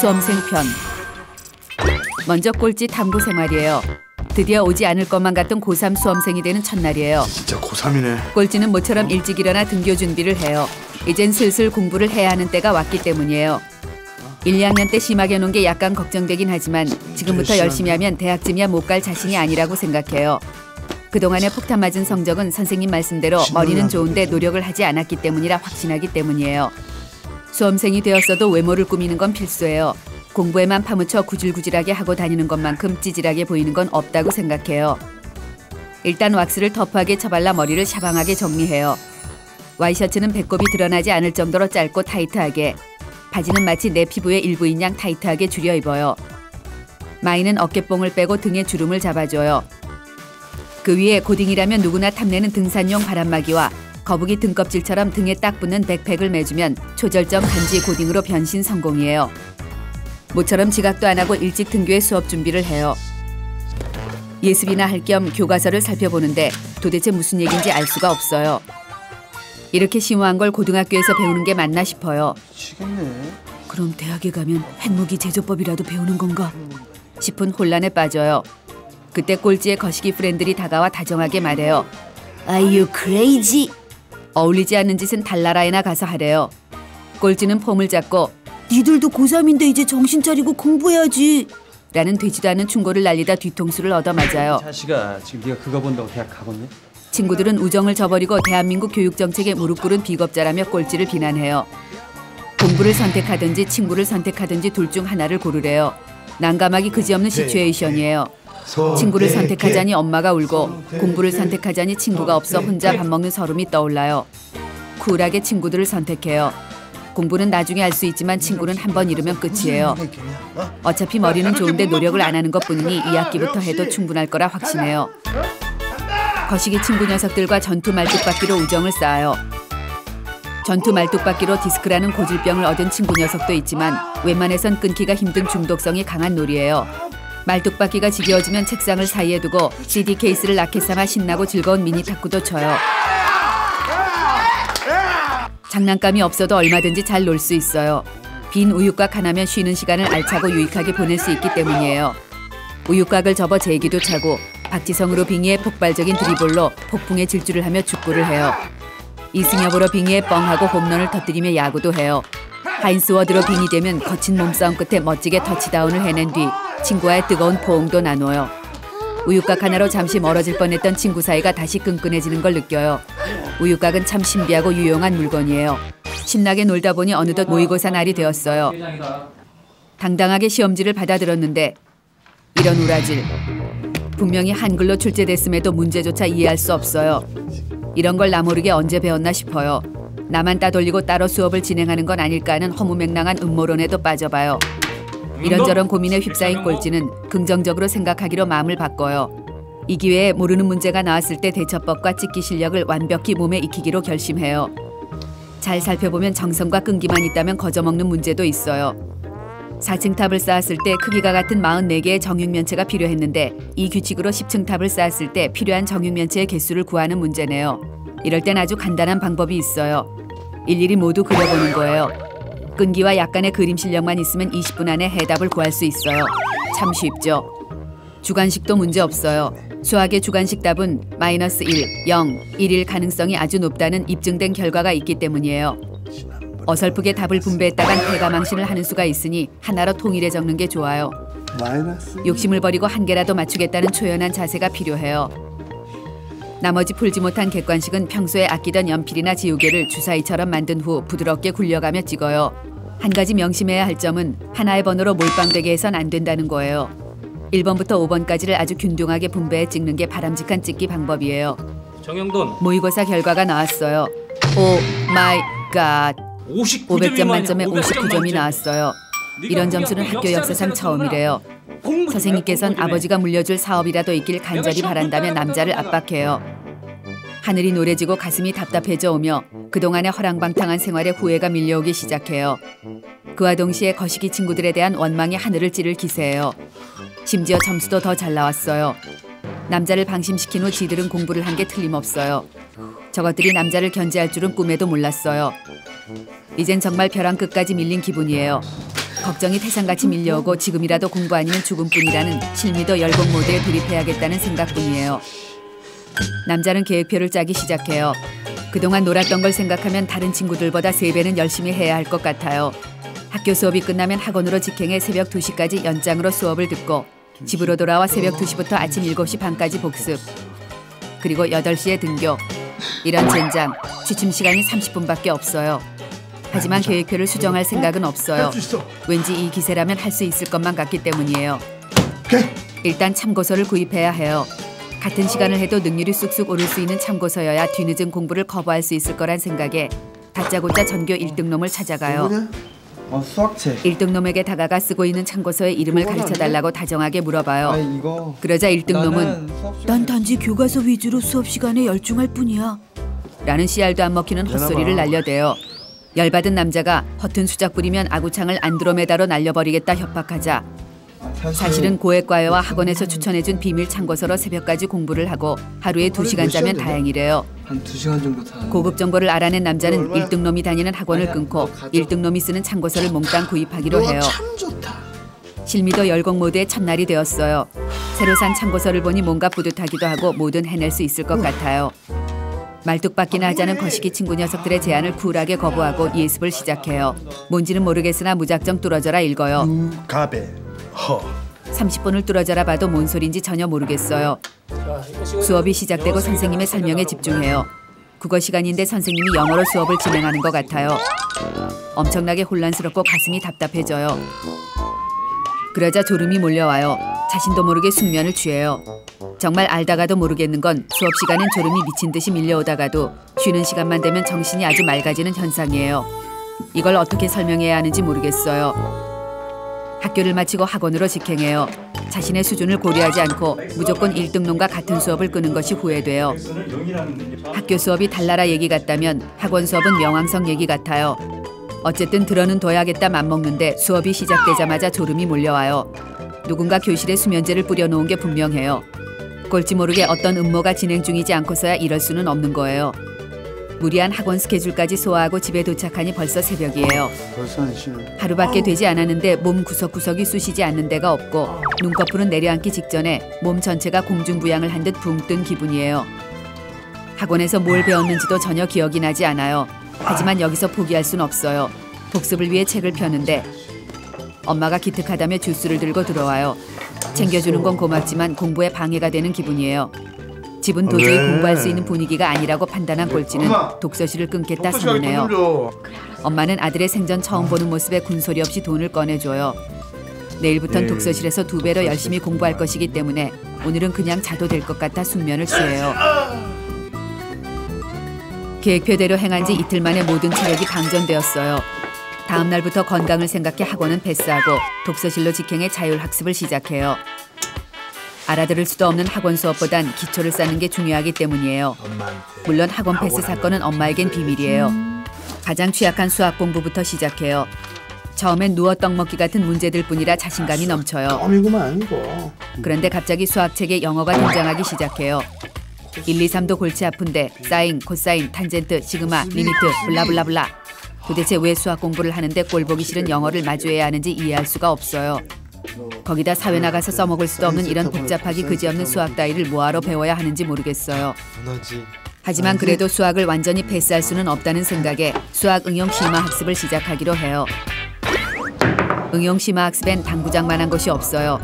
수험생 편. 먼저 꼴찌 탐구 생활이에요. 드디어 오지 않을 것만 같던 고3 수험생이 되는 첫날이에요. 진짜 고3이네. 꼴찌는 모처럼 일찍 일어나 등교 준비를 해요. 이젠 슬슬 공부를 해야 하는 때가 왔기 때문이에요. 1, 2학년 때 심하게 논 게 약간 걱정되긴 하지만 지금부터 열심히 하면 대학쯤이야 못 갈 자신이 아니라고 생각해요. 그동안에 폭탄 맞은 성적은 선생님 말씀대로 머리는 좋은데 노력을 하지 않았기 때문이라 확신하기 때문이에요. 수험생이 되었어도 외모를 꾸미는 건 필수예요. 공부에만 파묻혀 구질구질하게 하고 다니는 것만큼 찌질하게 보이는 건 없다고 생각해요. 일단 왁스를 터프하게 쳐발라 머리를 샤방하게 정리해요. 와이셔츠는 배꼽이 드러나지 않을 정도로 짧고 타이트하게, 바지는 마치 내 피부의 일부인 양 타이트하게 줄여 입어요. 마이는 어깨뽕을 빼고 등에 주름을 잡아줘요. 그 위에 고딩이라면 누구나 탐내는 등산용 바람막이와 거북이 등껍질처럼 등에 딱 붙는 백팩을 매주면 초절정 간지 고딩으로 변신 성공이에요. 모처럼 지각도 안 하고 일찍 등교해 수업 준비를 해요. 예습이나 할 겸 교과서를 살펴보는데 도대체 무슨 얘기인지 알 수가 없어요. 이렇게 심오한 걸 고등학교에서 배우는 게 맞나 싶어요. 미치겠네. 그럼 대학에 가면 핵무기 제조법이라도 배우는 건가 싶은 혼란에 빠져요. 그때 꼴찌의 거시기 프렌들이 다가와 다정하게 말해요. Are you crazy? 어울리지 않는 짓은 달나라에나 가서 하래요. 꼴찌는 폼을 잡고 니들도 고3인데 이제 정신 차리고 공부해야지 라는 되지도 않은 충고를 날리다 뒤통수를 얻어맞아요. 자식아, 지금 네가 그거 본다고 대학 가겠니? 친구들은 우정을 저버리고 대한민국 교육정책에 무릎 꿇은 비겁자라며 꼴찌를 비난해요. 공부를 선택하든지 친구를 선택하든지 둘 중 하나를 고르래요. 난감하기 그지없는 시츄에이션이에요. 친구를 선택하자니 엄마가 울고 공부를 선택하자니 친구가 없어 혼자 밥 먹는 서름이 떠올라요. 쿨하게 친구들을 선택해요. 공부는 나중에 할 수 있지만 친구는 한 번 잃으면 끝이에요. 어차피 머리는 좋은데 노력을 안 하는 것뿐이니 이 학기부터 해도 충분할 거라 확신해요. 거시기 친구 녀석들과 전투 말뚝박기로 우정을 쌓아요. 전투 말뚝박기로 디스크라는 고질병을 얻은 친구 녀석도 있지만 웬만해선 끊기가 힘든 중독성이 강한 놀이예요. 말뚝박기가 지겨워지면 책상을 사이에 두고 CD 케이스를 라켓 삼아 신나고 즐거운 미니 탁구도 쳐요. 장난감이 없어도 얼마든지 잘 놀 수 있어요. 빈 우유곽 하나면 쉬는 시간을 알차고 유익하게 보낼 수 있기 때문이에요. 우유곽을 접어 제기도 차고 박지성으로 빙의해 폭발적인 드리블로 폭풍의 질주를 하며 축구를 해요. 이승엽으로 빙의해 뻥하고 홈런을 터뜨리며 야구도 해요. 하인스워드로 빙이 되면 거친 몸싸움 끝에 멋지게 터치다운을 해낸 뒤 친구와의 뜨거운 포옹도 나눠요. 우유곽 하나로 잠시 멀어질 뻔했던 친구 사이가 다시 끈끈해지는 걸 느껴요. 우유곽은 참 신비하고 유용한 물건이에요. 신나게 놀다 보니 어느덧 모의고사 날이 되었어요. 당당하게 시험지를 받아들었는데 이런 우라질. 분명히 한글로 출제됐음에도 문제조차 이해할 수 없어요. 이런 걸 나 모르게 언제 배웠나 싶어요. 나만 따돌리고 따로 수업을 진행하는 건 아닐까 하는 허무맹랑한 음모론에도 빠져봐요. 이런저런 고민에 휩싸인 꼴찌는 긍정적으로 생각하기로 마음을 바꿔요. 이 기회에 모르는 문제가 나왔을 때 대처법과 찍기 실력을 완벽히 몸에 익히기로 결심해요. 잘 살펴보면 정성과 끈기만 있다면 거저먹는 문제도 있어요. 4층 탑을 쌓았을 때 크기가 같은 44개의 정육면체가 필요했는데 이 규칙으로 10층 탑을 쌓았을 때 필요한 정육면체의 개수를 구하는 문제네요. 이럴 땐 아주 간단한 방법이 있어요. 일일이 모두 그려보는 거예요. 끈기와 약간의 그림 실력만 있으면 20분 안에 해답을 구할 수 있어요. 참 쉽죠. 주관식도 문제 없어요. 수학의 주관식 답은 -1, 0, 1일 가능성이 아주 높다는 입증된 결과가 있기 때문이에요. 어설프게 답을 분배했다간 패가망신을 하는 수가 있으니 하나로 통일해 적는 게 좋아요. 욕심을 버리고 한 개라도 맞추겠다는 초연한 자세가 필요해요. 나머지 풀지 못한 객관식은 평소에 아끼던 연필이나 지우개를 주사위처럼 만든 후 부드럽게 굴려가며 찍어요. 한 가지 명심해야 할 점은 하나의 번호로 몰빵되게 해선 안 된다는 거예요. 1번부터 5번까지를 아주 균등하게 분배해 찍는 게 바람직한 찍기 방법이에요. 정영돈. 모의고사 결과가 나왔어요. 오 마이 갓. 500점 만점에 59점이 나왔어요. 이런 점수는 학교 역사상 처음이래요. 선생님께선 아버지가 물려줄 사업이라도 있길 간절히 바란다며 남자를 압박해요. 하늘이 노래지고 가슴이 답답해져 오며 그동안의 허랑방탕한 생활에 후회가 밀려오기 시작해요. 그와 동시에 거시기 친구들에 대한 원망이 하늘을 찌를 기세예요. 심지어 점수도 더 잘 나왔어요. 남자를 방심시킨 후 지들은 공부를 한 게 틀림없어요. 저것들이 남자를 견제할 줄은 꿈에도 몰랐어요. 이젠 정말 벼랑 끝까지 밀린 기분이에요. 걱정이 태산같이 밀려오고 지금이라도 공부 아니면 죽음뿐이라는 실미도 열공 모드에 돌입해야겠다는 생각뿐이에요. 남자는 계획표를 짜기 시작해요. 그동안 놀았던 걸 생각하면 다른 친구들보다 3배는 열심히 해야 할 것 같아요. 학교 수업이 끝나면 학원으로 직행해 새벽 2시까지 연장으로 수업을 듣고 집으로 돌아와 새벽 2시부터 아침 7시 반까지 복습. 그리고 8시에 등교. 이런 젠장, 취침 시간이 30분밖에 없어요. 하지만 계획표를 수정할 생각은 없어요. 왠지 이 기세라면 할 수 있을 것만 같기 때문이에요. 일단 참고서를 구입해야 해요. 같은 시간을 해도 능률이 쑥쑥 오를 수 있는 참고서여야 뒤늦은 공부를 커버할 수 있을 거란 생각에 다짜고짜 전교 1등놈을 찾아가요. 수학책. 1등놈에게 다가가 쓰고 있는 참고서의 이름을 가르쳐달라고 다정하게 물어봐요. 그러자 1등놈은 난 단지 교과서 위주로 수업 시간에 열중할 뿐이야 라는 씨알도 안 먹히는 헛소리를 날려대요. 열받은 남자가 허튼 수작 부리면 아구창을 안드로메다로 날려버리겠다 협박하자 사실은 고액과외와 학원에서 추천해준 비밀 참고서로 새벽까지 공부를 하고 하루에 2시간 자면 다행이래요. 한 2시간 정도 다. 고급 정보를 알아낸 남자는 1등놈이 다니는 학원을 끊고 1등놈이 쓰는 참고서를 몽땅 구입하기로 해요. 참 좋다. 실미도 열공 모드의 첫날이 되었어요. 새로 산 참고서를 보니 뭔가 뿌듯하기도 하고 뭐든 해낼 수 있을 것 같아요. 말뚝박기나 하자는 거시기 친구 녀석들의 제안을 쿨하게 거부하고 예습을 시작해요. 뭔지는 모르겠으나 무작정 뚫어져라 읽어요. 가베. 허. 30분을 뚫어져라 봐도 뭔 소린지 전혀 모르겠어요. 수업이 시작되고 선생님의 설명에 집중해요. 국어 시간인데 선생님이 영어로 수업을 진행하는 것 같아요. 엄청나게 혼란스럽고 가슴이 답답해져요. 그러자 졸음이 몰려와요. 자신도 모르게 숙면을 취해요. 정말 알다가도 모르겠는 건 수업 시간엔 졸음이 미친 듯이 밀려오다가도 쉬는 시간만 되면 정신이 아주 맑아지는 현상이에요. 이걸 어떻게 설명해야 하는지 모르겠어요. 학교를 마치고 학원으로 직행해요. 자신의 수준을 고려하지 않고 무조건 1등놈과 같은 수업을 끄는 것이 후회돼요. 학교 수업이 달나라 얘기 같다면 학원 수업은 명왕성 얘기 같아요. 어쨌든 들어는 둬야겠다 맘먹는데 수업이 시작되자마자 졸음이 몰려와요. 누군가 교실에 수면제를 뿌려놓은 게 분명해요. 꼴찌 모르게 어떤 음모가 진행 중이지 않고서야 이럴 수는 없는 거예요. 무리한 학원 스케줄까지 소화하고 집에 도착하니 벌써 새벽이에요. 하루밖에 되지 않았는데 몸 구석구석이 쑤시지 않는 데가 없고 눈꺼풀은 내려앉기 직전에 몸 전체가 공중부양을 한 듯 붕 뜬 기분이에요. 학원에서 뭘 배웠는지도 전혀 기억이 나지 않아요. 하지만 여기서 포기할 순 없어요. 복습을 위해 책을 펴는데 엄마가 기특하다며 주스를 들고 들어와요. 챙겨주는 건 고맙지만 공부에 방해가 되는 기분이에요. 집은 도저히 공부할 수 있는 분위기가 아니라고 판단한 꼴찌는 독서실을 끊겠다 선언해요. 엄마는 아들의 생전 처음 보는 모습에 군소리 없이 돈을 꺼내줘요. 내일부턴 독서실에서 2배로 열심히 공부할 것이기 때문에 오늘은 그냥 자도 될 것 같아 숙면을 취해요. 계획표대로 행한 지 이틀 만에 모든 체력이 방전되었어요. 다음 날부터 건강을 생각해 학원은 패스하고 독서실로 직행해 자율학습을 시작해요. 알아들을 수도 없는 학원 수업보단 기초를 쌓는 게 중요하기 때문이에요. 물론 학원 패스 사건은 엄마에겐 비밀이에요. 가장 취약한 수학 공부부터 시작해요. 처음엔 누워 떡 먹기 같은 문제들 뿐이라 자신감이 넘쳐요. 그런데 갑자기 수학책에 영어가 등장하기 시작해요. 1, 2, 3도 골치 아픈데 사인, 코사인, 탄젠트, 시그마, 리미트, 블라블라블라. 도대체 왜 수학 공부를 하는데 꼴보기 싫은 영어를 마주해야 하는지 이해할 수가 없어요. 거기다 사회 나가서 써먹을 수도 없는 이런 복잡하기 그지없는 수학 따위를 뭐하러 배워야 하는지 모르겠어요. 하지만 그래도 수학을 완전히 패스할 수는 없다는 생각에 수학 응용 심화 학습을 시작하기로 해요. 응용 심화 학습엔 당구장만한 것이 없어요.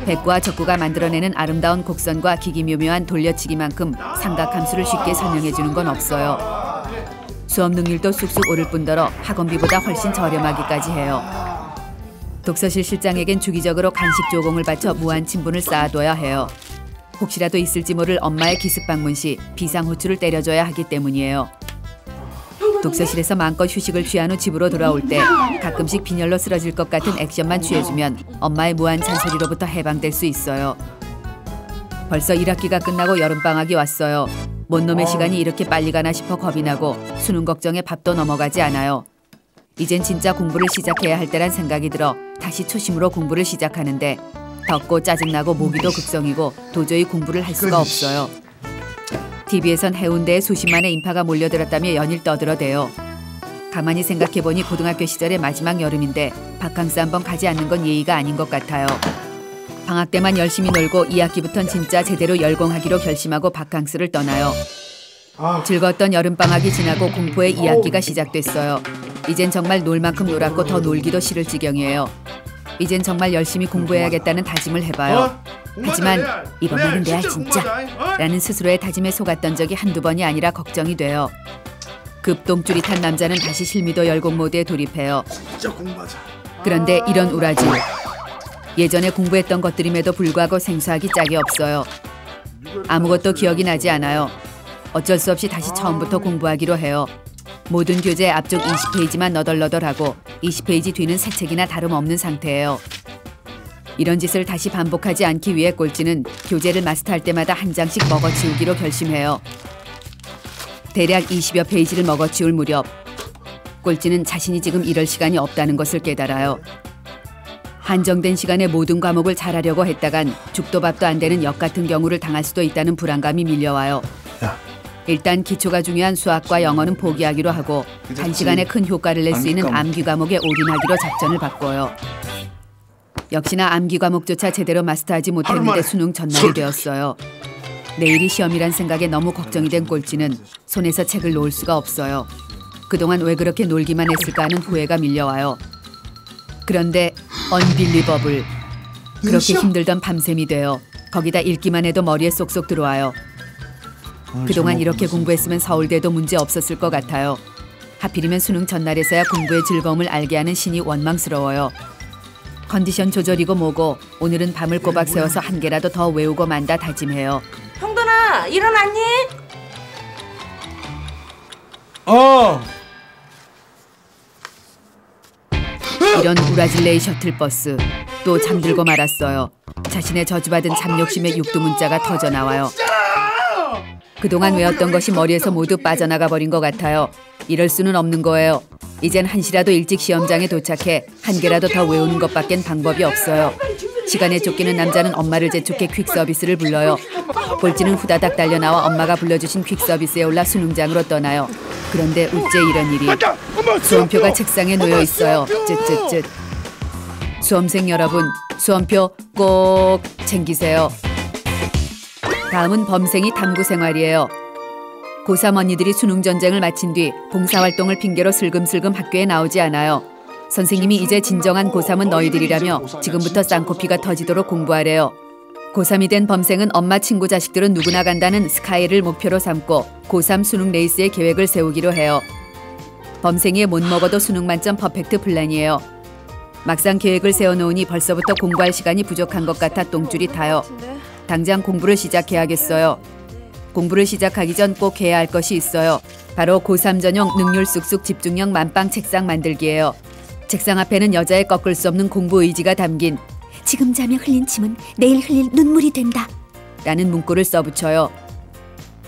백구와 적구가 만들어내는 아름다운 곡선과 기기묘묘한 돌려치기만큼 삼각함수를 쉽게 설명해주는 건 없어요. 수업 능률도 쑥쑥 오를 뿐더러 학원비보다 훨씬 저렴하기까지 해요. 독서실 실장에겐 주기적으로 간식 조공을 바쳐 무한 친분을 쌓아둬야 해요. 혹시라도 있을지 모를 엄마의 기습 방문 시 비상호출을 때려줘야 하기 때문이에요. 독서실에서 마음껏 휴식을 취한 후 집으로 돌아올 때 가끔씩 빈혈로 쓰러질 것 같은 액션만 취해주면 엄마의 무한 잔소리로부터 해방될 수 있어요. 벌써 1학기가 끝나고 여름방학이 왔어요. 뭔 놈의 시간이 이렇게 빨리 가나 싶어 겁이 나고 수능 걱정에 밥도 넘어가지 않아요. 이젠 진짜 공부를 시작해야 할 때란 생각이 들어 다시 초심으로 공부를 시작하는데 덥고 짜증나고 모기도 극성이고 도저히 공부를 할 수가 없어요. TV에선 해운대에 수십만의 인파가 몰려들었다며 연일 떠들어대요. 가만히 생각해보니 고등학교 시절의 마지막 여름인데 바캉스 한번 가지 않는 건 예의가 아닌 것 같아요. 방학 때만 열심히 놀고 2학기부턴 진짜 제대로 열공하기로 결심하고 바캉스를 떠나요. 즐거웠던 여름방학이 지나고 공포의 2학기가 시작됐어요. 이젠 정말 놀 만큼 놀았고 더 놀기도 싫을 지경이에요. 이젠 정말 열심히 공부해야겠다는 다짐을 해봐요. 하지만 이번만은 내야 진짜 라는 스스로의 다짐에 속았던 적이 한두 번이 아니라 걱정이 돼요. 급똥줄이 탄 남자는 다시 실미도 열공 모드에 돌입해요. 그런데 이런 우라지. 예전에 공부했던 것들임에도 불구하고 생소하기 짝이 없어요. 아무것도 기억이 나지 않아요. 어쩔 수 없이 다시 처음부터 공부하기로 해요. 모든 교재 앞쪽 20페이지만 너덜너덜하고 20페이지 뒤는 새 책이나 다름없는 상태예요. 이런 짓을 다시 반복하지 않기 위해 꼴찌는 교재를 마스터할 때마다 한 장씩 먹어치우기로 결심해요. 대략 20여 페이지를 먹어치울 무렵 꼴찌는 자신이 지금 이럴 시간이 없다는 것을 깨달아요. 한정된 시간에 모든 과목을 잘하려고 했다간 죽도 밥도 안 되는 역 같은 경우를 당할 수도 있다는 불안감이 밀려와요. 일단 기초가 중요한 수학과 영어는 포기하기로 하고 단시간에 큰 효과를 낼 수 있는 암기 과목에 올인하기로 작전을 바꿔요. 역시나 암기 과목조차 제대로 마스터하지 못했는데 수능 전날이 되었어요. 내일이 시험이란 생각에 너무 걱정이 된 꼴찌는 손에서 책을 놓을 수가 없어요. 그동안 왜 그렇게 놀기만 했을까 하는 후회가 밀려와요. 그런데 언빌리버블. 그렇게 힘들던 밤샘이 돼요. 거기다 읽기만 해도 머리에 쏙쏙 들어와요. 그동안 이렇게 공부했으면 서울대도 문제 없었을 것 같아요. 하필이면 수능 전날에서야 공부의 즐거움을 알게 하는 신이 원망스러워요. 컨디션 조절이고 뭐고 오늘은 밤을 꼬박 새워서 한 개라도 더 외우고 만다 다짐해요. 형돈아, 일어났니? 이런 우라질레이 셔틀버스. 또 잠들고 말았어요. 자신의 저주받은 잠욕심의 육두문자가 터져나와요. 그동안 외웠던 것이 머리에서 모두 빠져나가 버린 것 같아요. 이럴 수는 없는 거예요. 이젠 한시라도 일찍 시험장에 도착해 한 개라도 더 외우는 것밖엔 방법이 없어요. 시간에 쫓기는 남자는 엄마를 재촉해 퀵서비스를 불러요. 꼴찌는 후다닥 달려나와 엄마가 불러주신 퀵서비스에 올라 수능장으로 떠나요. 그런데 어째 이런 일이. 수험표가 책상에 놓여 있어요. 쯧쯧쯧. 수험생 여러분, 수험표 꼭 챙기세요. 다음은 범생이 탐구 생활이에요. 고3 언니들이 수능 전쟁을 마친 뒤 봉사활동을 핑계로 슬금슬금 학교에 나오지 않아요. 선생님이 이제 진정한 고3은 너희들이라며 지금부터 쌍코피가 터지도록 공부하래요. 고3이 된 범생은 엄마 친구 자식들은 누구나 간다는 스카이를 목표로 삼고 고3 수능 레이스의 계획을 세우기로 해요. 범생이의 못 먹어도 수능 만점 퍼펙트 플랜이에요. 막상 계획을 세워놓으니 벌써부터 공부할 시간이 부족한 것 같아 똥줄이 타요. 당장 공부를 시작해야겠어요. 공부를 시작하기 전 꼭 해야 할 것이 있어요. 바로 고3 전용 능률 쑥쑥 집중력 만빵 책상 만들기예요. 책상 앞에는 여자의 꺾을 수 없는 공부 의지가 담긴 지금 자며 흘린 침은 내일 흘릴 눈물이 된다 라는 문구를 써붙여요.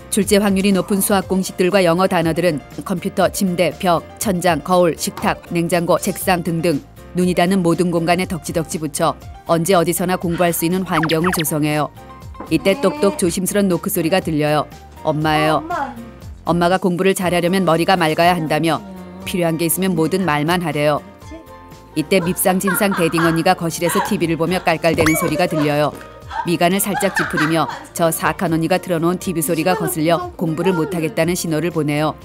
출제 확률이 높은 수학 공식들과 영어 단어들은 컴퓨터, 침대, 벽, 천장, 거울, 식탁, 냉장고, 책상 등등 눈이 닿는 모든 공간에 덕지덕지 붙여 언제 어디서나 공부할 수 있는 환경을 조성해요. 이때 똑똑 조심스런 노크 소리가 들려요. 엄마예요. 엄마가 공부를 잘하려면 머리가 맑아야 한다며 필요한 게 있으면 뭐든 말만 하래요. 이때 밉상진상 대딩 언니가 거실에서 TV를 보며 깔깔대는 소리가 들려요. 미간을 살짝 찌푸리며 저 사악한 언니가 틀어놓은 TV 소리가 거슬려 공부를 못하겠다는 신호를 보내요.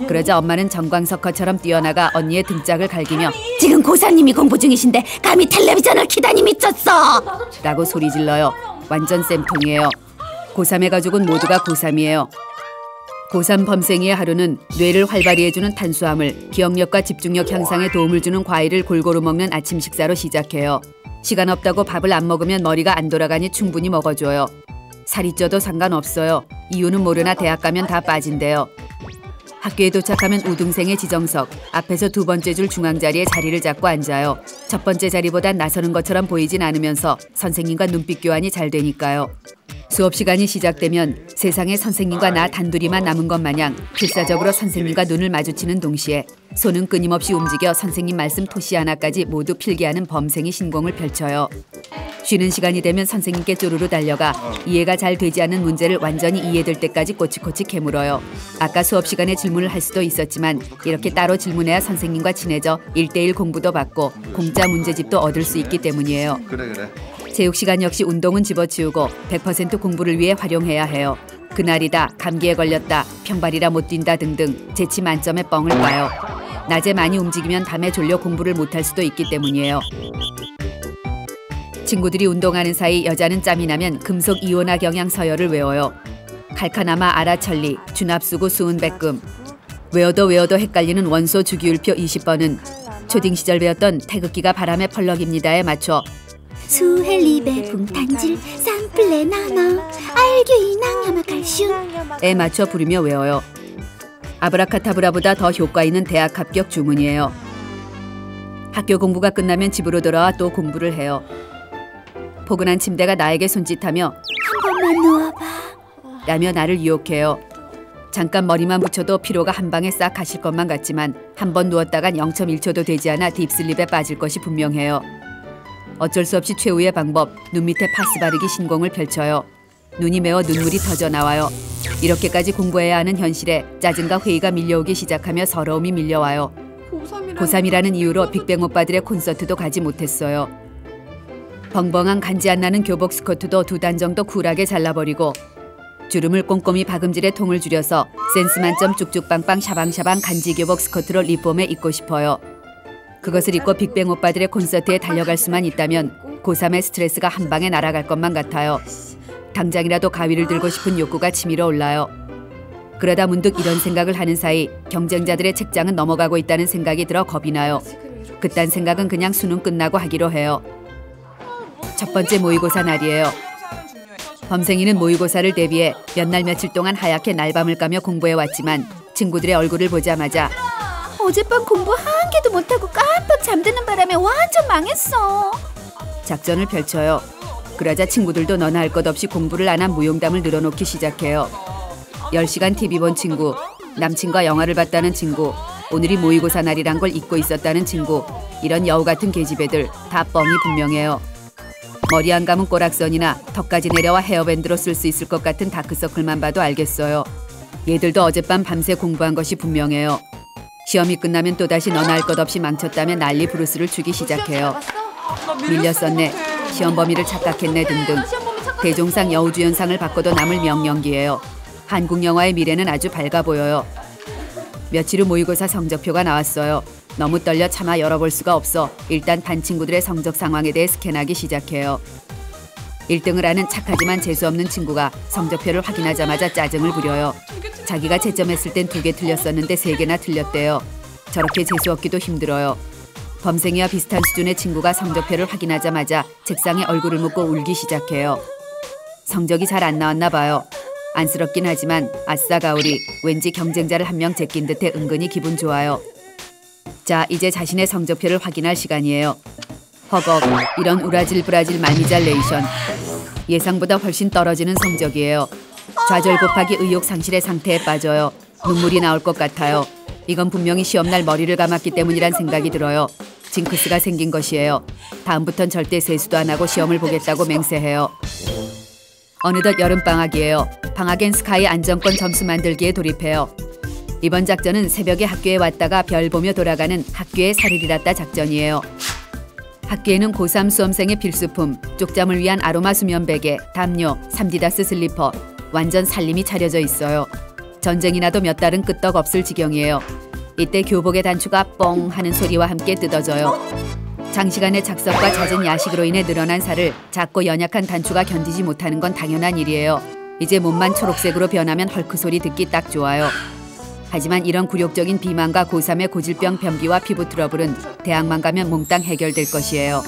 그러자 엄마는 정광석화처럼 뛰어나가 언니의 등짝을 갈기며 지금 고3님이 공부 중이신데 감히 텔레비전을 키다니 미쳤어! 라고 소리질러요. 완전 쌤통이에요. 고3의 가족은 모두가 고3이에요. 고3 범생이의 하루는 뇌를 활발히 해주는 탄수화물, 기억력과 집중력 향상에 도움을 주는 과일을 골고루 먹는 아침 식사로 시작해요. 시간 없다고 밥을 안 먹으면 머리가 안 돌아가니 충분히 먹어줘요. 살이 쪄도 상관없어요. 이유는 모르나 대학 가면 다 빠진대요. 학교에 도착하면 우등생의 지정석, 앞에서 두 번째 줄 중앙자리에 자리를 잡고 앉아요. 첫 번째 자리보단 나서는 것처럼 보이진 않으면서 선생님과 눈빛 교환이 잘 되니까요. 수업 시간이 시작되면 세상에 선생님과 나 단둘이만 남은 것 마냥 필사적으로 선생님과 눈을 마주치는 동시에 손은 끊임없이 움직여 선생님 말씀 토시 하나까지 모두 필기하는 범생이 신공을 펼쳐요. 쉬는 시간이 되면 선생님께 쪼르르 달려가 이해가 잘 되지 않는 문제를 완전히 이해될 때까지 꼬치꼬치 캐물어요. 아까 수업 시간에 질문을 할 수도 있었지만 이렇게 따로 질문해야 선생님과 친해져 1대1 공부도 받고 공짜 문제집도 얻을 수 있기 때문이에요. 그래. 체육 시간 역시 운동은 집어치우고 100% 공부를 위해 활용해야 해요. 그날이다, 감기에 걸렸다, 평발이라 못 뛴다 등등 재치 만점의 뻥을 까요. 낮에 많이 움직이면 밤에 졸려 공부를 못할 수도 있기 때문이에요. 친구들이 운동하는 사이 여자는 짬이 나면 금속 이온화 경향 서열을 외워요. 칼카나마 아라천리, 준합수구 수은백금. 외워도 헷갈리는 원소 주기율표 20번은 초딩 시절 배웠던 태극기가 바람에 펄럭입니다에 맞춰 수헬리베 붕탄질 산플레 나나 알규 이낭야마 칼슘에 맞춰 부르며 외워요. 아브라카타브라보다 더 효과 있는 대학 합격 주문이에요. 학교 공부가 끝나면 집으로 돌아와 또 공부를 해요. 포근한 침대가 나에게 손짓하며 한 번만 누워봐 라며 나를 유혹해요. 잠깐 머리만 붙여도 피로가 한 방에 싹 가실 것만 같지만 한 번 누웠다간 0.1초도 되지 않아 딥슬립에 빠질 것이 분명해요. 어쩔 수 없이 최후의 방법, 눈 밑에 파스 바르기 신공을 펼쳐요. 눈이 메어 눈물이 터져 나와요. 이렇게까지 공부해야 하는 현실에 짜증과 회의가 밀려오기 시작하며 서러움이 밀려와요. 고3이라는 이유로 빅뱅 오빠들의 콘서트도 가지 못했어요. 벙벙한 간지 안 나는 교복 스커트도 2단 정도 쿨하게 잘라버리고 주름을 꼼꼼히 박음질에 통을 줄여서 센스 만점 쭉쭉빵빵 샤방샤방 간지 교복 스커트로 리폼에 입고 싶어요. 그것을 입고 빅뱅 오빠들의 콘서트에 달려갈 수만 있다면 고3의 스트레스가 한 방에 날아갈 것만 같아요. 당장이라도 가위를 들고 싶은 욕구가 치밀어 올라요. 그러다 문득 이런 생각을 하는 사이 경쟁자들의 책장은 넘어가고 있다는 생각이 들어 겁이 나요. 그딴 생각은 그냥 수능 끝나고 하기로 해요. 첫 번째 모의고사 날이에요. 범생이는 모의고사를 대비해 몇 날 며칠 동안 하얗게 날밤을 까며 공부해왔지만 친구들의 얼굴을 보자마자 어젯밤 공부 한 개도 못하고 깜빡 잠드는 바람에 완전 망했어 작전을 펼쳐요. 그러자 친구들도 너나 할 것 없이 공부를 안 한 무용담을 늘어놓기 시작해요. 10시간 TV 본 친구, 남친과 영화를 봤다는 친구, 오늘이 모의고사 날이란 걸 잊고 있었다는 친구, 이런 여우 같은 계집애들 다 뻥이 분명해요. 머리 안 감은 꼬락선이나 턱까지 내려와 헤어밴드로 쓸 수 있을 것 같은 다크서클만 봐도 알겠어요. 얘들도 어젯밤 밤새 공부한 것이 분명해요. 시험이 끝나면 또다시 너나 할 것 없이 망쳤다며 난리 브루스를 추기 시작해요. 밀렸었네, 시험 범위를 착각했네 등등. 대종상 여우주연상을 받고도 남을 명령기예요. 한국 영화의 미래는 아주 밝아 보여요. 며칠 후 모의고사 성적표가 나왔어요. 너무 떨려 차마 열어볼 수가 없어 일단 반 친구들의 성적 상황에 대해 스캔하기 시작해요. 1등을 하는 착하지만 재수없는 친구가 성적표를 확인하자마자 짜증을 부려요. 자기가 채점했을 땐 2개 틀렸었는데 3개나 틀렸대요. 저렇게 재수없기도 힘들어요. 범생이와 비슷한 수준의 친구가 성적표를 확인하자마자 책상에 얼굴을 묻고 울기 시작해요. 성적이 잘 안 나왔나 봐요. 안쓰럽긴 하지만 아싸 가오리, 왠지 경쟁자를 한 명 제낀 듯해 은근히 기분 좋아요. 자, 이제 자신의 성적표를 확인할 시간이에요. 허걱, 이런 우라질 브라질 말미잘 레이션. 예상보다 훨씬 떨어지는 성적이에요. 좌절 곱하기 의욕 상실의 상태에 빠져요. 눈물이 나올 것 같아요. 이건 분명히 시험날 머리를 감았기 때문이란 생각이 들어요. 징크스가 생긴 것이에요. 다음부턴 절대 세수도 안 하고 시험을 보겠다고 맹세해요. 어느덧 여름방학이에요. 방학엔 스카이 안정권 점수 만들기에 돌입해요. 이번 작전은 새벽에 학교에 왔다가 별 보며 돌아가는 학교의 사르리라따 작전이에요. 학교에는 고3 수험생의 필수품, 쪽잠을 위한 아로마 수면 베개, 담요, 3디다스 슬리퍼, 완전 살림이 차려져 있어요. 전쟁이 나도 몇 달은 끄떡 없을 지경이에요. 이때 교복의 단추가 뻥 하는 소리와 함께 뜯어져요. 장시간의 작석과 잦은 야식으로 인해 늘어난 살을 작고 연약한 단추가 견디지 못하는 건 당연한 일이에요. 이제 몸만 초록색으로 변하면 헐크 소리 듣기 딱 좋아요. 하지만 이런 굴욕적인 비만과 고3의 고질병 변비와 피부 트러블은 대학만 가면 몽땅 해결될 것이에요.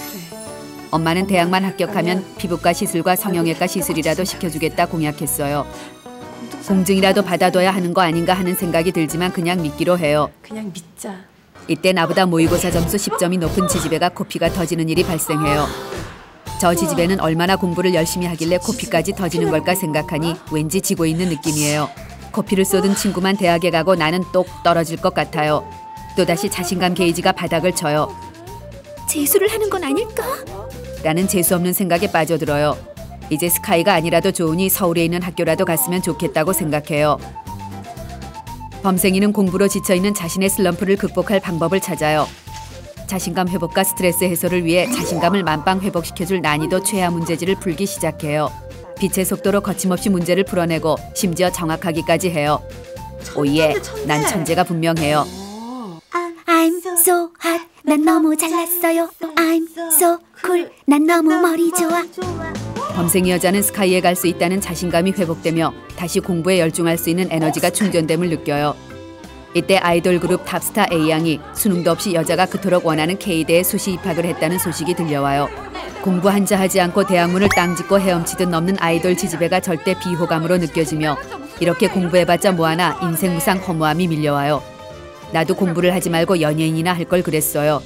엄마는 대학만 합격하면 피부과 시술과 성형외과 시술이라도 시켜주겠다 공약했어요. 공증이라도 받아둬야 하는 거 아닌가 하는 생각이 들지만 그냥 믿기로 해요. 그냥 믿자. 이때 나보다 모의고사 점수 10점이 높은 지지배가 코피가 터지는 일이 발생해요. 저 지지배는 얼마나 공부를 열심히 하길래 코피까지 터지는 걸까 생각하니 왠지 지고 있는 느낌이에요. 코피를 쏟은 친구만 대학에 가고 나는 똑 떨어질 것 같아요. 또다시 자신감 게이지가 바닥을 쳐요. 재수를 하는 건 아닐까? 라는 재수없는 생각에 빠져들어요. 이제 스카이가 아니라도 좋으니 서울에 있는 학교라도 갔으면 좋겠다고 생각해요. 범생이는 공부로 지쳐있는 자신의 슬럼프를 극복할 방법을 찾아요. 자신감 회복과 스트레스 해소를 위해 자신감을 만빵 회복시켜줄 난이도 최하 문제지를 풀기 시작해요. 빛의 속도로 거침없이 문제를 풀어내고 심지어 정확하기까지 해요. 오예, 난 천재가 분명해요. I'm so hot. 난 너무 잘났어요. I'm so cool. 난 너무 머리 좋아. 범생이 여자는 스카이에 갈 수 있다는 자신감이 회복되며 다시 공부에 열중할 수 있는 에너지가 충전됨을 느껴요. 이때 아이돌 그룹 탑스타 A양이 수능도 없이 여자가 그토록 원하는 K대에 수시 입학을 했다는 소식이 들려와요. 공부 한자 하지 않고 대학문을 땅 짚고 헤엄치듯 넘는 아이돌 지지배가 절대 비호감으로 느껴지며 이렇게 공부해봤자 뭐하나 인생 무상 허무함이 밀려와요. 나도 공부를 하지 말고 연예인이나 할 걸 그랬어요.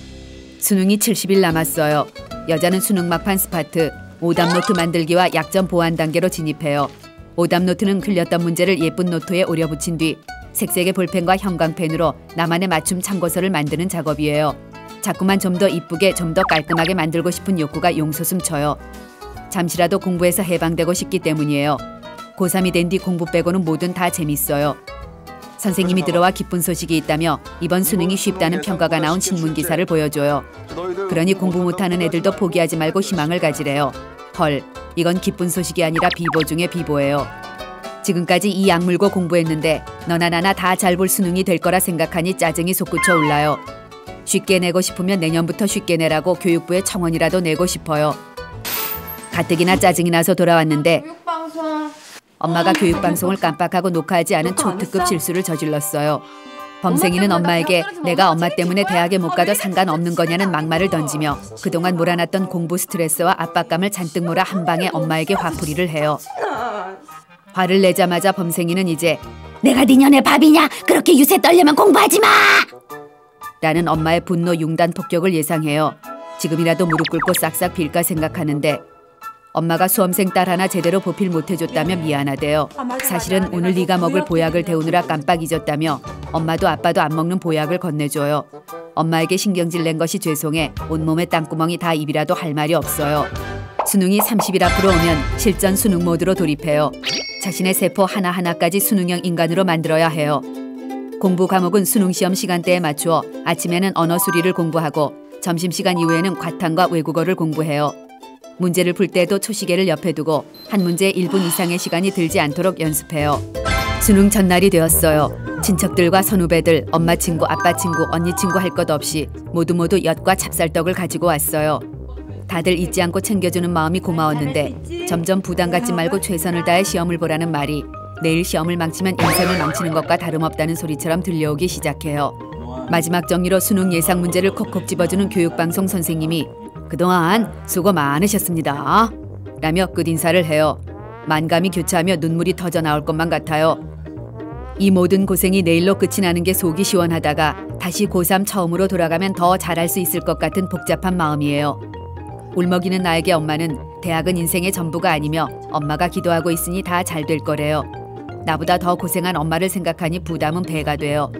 수능이 70일 남았어요. 여자는 수능 막판 스파트, 오답노트 만들기와 약점 보완 단계로 진입해요. 오답노트는 흘렸던 문제를 예쁜 노트에 오려붙인 뒤 색색의 볼펜과 형광펜으로 나만의 맞춤 참고서를 만드는 작업이에요. 자꾸만 좀 더 이쁘게 좀 더 깔끔하게 만들고 싶은 욕구가 용솟음쳐요. 잠시라도 공부해서 해방되고 싶기 때문이에요. 고3이 된 뒤 공부 빼고는 뭐든 다 재밌어요. 선생님이 들어와 기쁜 소식이 있다며 이번 수능이 쉽다는 평가가 나온 신문기사를 보여줘요. 그러니 공부 못하는 애들도 포기하지 말고 희망을 가지래요. 헐, 이건 기쁜 소식이 아니라 비보 중에 비보예요. 지금까지 이 약물고 공부했는데 너나 나나 다 잘 볼 수능이 될 거라 생각하니 짜증이 솟구쳐 올라요. 쉽게 내고 싶으면 내년부터 쉽게 내라고 교육부에 청원이라도 내고 싶어요. 가뜩이나 짜증이 나서 돌아왔는데 엄마가 교육방송을 깜빡하고 녹화하지 않은 초특급 실수를 저질렀어요. 범생이는 엄마에게 내가 엄마 때문에 대학에 못 가도 상관없는 거냐는 막말을 던지며 그동안 몰아놨던 공부 스트레스와 압박감을 잔뜩 몰아 한 방에 엄마에게 화풀이를 해요. 화를 내자마자 범생이는 이제 내가 네 년의 밥이냐? 그렇게 유세 떨려면 공부하지 마! 라는 엄마의 분노 융단 폭격을 예상해요. 지금이라도 무릎 꿇고 싹싹 빌까 생각하는데 엄마가 수험생 딸 하나 제대로 보필 못해줬다며 미안하대요. 사실은 오늘 네가 먹을 보약을 데우느라 깜빡 잊었다며 엄마도 아빠도 안 먹는 보약을 건네줘요. 엄마에게 신경질 낸 것이 죄송해 온몸에 땅구멍이 다 입이라도 할 말이 없어요. 수능이 30일 앞으로 오면 실전 수능 모드로 돌입해요. 자신의 세포 하나하나까지 수능형 인간으로 만들어야 해요. 공부 과목은 수능 시험 시간대에 맞추어 아침에는 언어 수리를 공부하고 점심시간 이후에는 과탐과 외국어를 공부해요. 문제를 풀 때도 초시계를 옆에 두고 한 문제에 1분 이상의 시간이 들지 않도록 연습해요. 수능 전날이 되었어요. 친척들과 선후배들, 엄마 친구, 아빠 친구, 언니 친구 할 것 없이 모두 엿과 찹쌀떡을 가지고 왔어요. 다들 잊지 않고 챙겨주는 마음이 고마웠는데 점점 부담 갖지 말고 최선을 다해 시험을 보라는 말이 내일 시험을 망치면 인생을 망치는 것과 다름없다는 소리처럼 들려오기 시작해요. 마지막 정리로 수능 예상 문제를 콕콕 집어주는 교육방송 선생님이 그동안 수고 많으셨습니다 라며 끝인사를 해요. 만감이 교차하며 눈물이 터져 나올 것만 같아요. 이 모든 고생이 내일로 끝이 나는 게 속이 시원하다가 다시 고3 처음으로 돌아가면 더 잘할 수 있을 것 같은 복잡한 마음이에요. 울먹이는 나에게 엄마는 대학은 인생의 전부가 아니며 엄마가 기도하고 있으니 다 잘 될 거래요. 나보다 더 고생한 엄마를 생각하니 부담은 배가 돼요.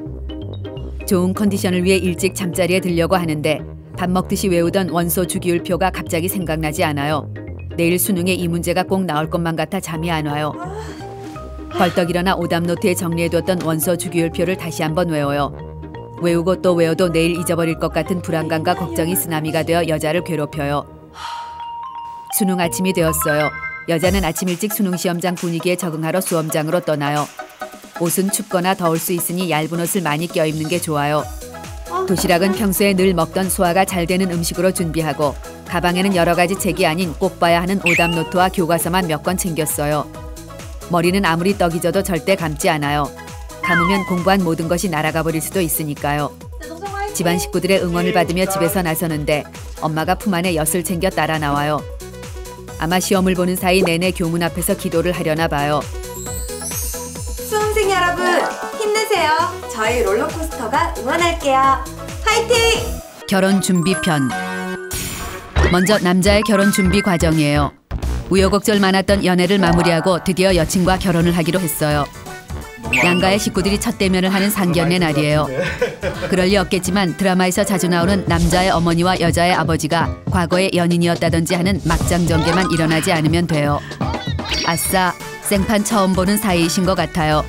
좋은 컨디션을 위해 일찍 잠자리에 들려고 하는데 밥 먹듯이 외우던 원소 주기율표가 갑자기 생각나지 않아요. 내일 수능에 이 문제가 꼭 나올 것만 같아 잠이 안 와요. 벌떡 일어나 오답노트에 정리해뒀던 원소 주기율표를 다시 한번 외워요. 외우고 또 외워도 내일 잊어버릴 것 같은 불안감과 걱정이 쓰나미가 되어 여자를 괴롭혀요. 수능 아침이 되었어요. 여자는 아침 일찍 수능시험장 분위기에 적응하러 수험장으로 떠나요. 옷은 춥거나 더울 수 있으니 얇은 옷을 많이 껴입는 게 좋아요. 도시락은 평소에 늘 먹던 소화가 잘 되는 음식으로 준비하고 가방에는 여러 가지 책이 아닌 꼭 봐야 하는 오답노트와 교과서만 몇 권 챙겼어요. 머리는 아무리 떡이 져도 절대 감지 않아요. 감으면 공부한 모든 것이 날아가 버릴 수도 있으니까요. 집안 식구들의 응원을 받으며 집에서 나서는데 엄마가 품 안에 엿을 챙겨 따라 나와요. 아마 시험을 보는 사이 내내 교문 앞에서 기도를 하려나 봐요. 수험생 여러분 힘내세요. 저희 롤러코스터가 응원할게요. 화이팅! 결혼 준비편. 먼저 남자의 결혼 준비 과정이에요. 우여곡절 많았던 연애를 마무리하고 드디어 여친과 결혼을 하기로 했어요. 양가의 식구들이 첫 대면을 하는 상견례 날이에요. 그럴 리 없겠지만 드라마에서 자주 나오는 남자의 어머니와 여자의 아버지가 과거의 연인이었다든지 하는 막장 전개만 일어나지 않으면 돼요. 아싸, 생판 처음 보는 사이이신 것 같아요.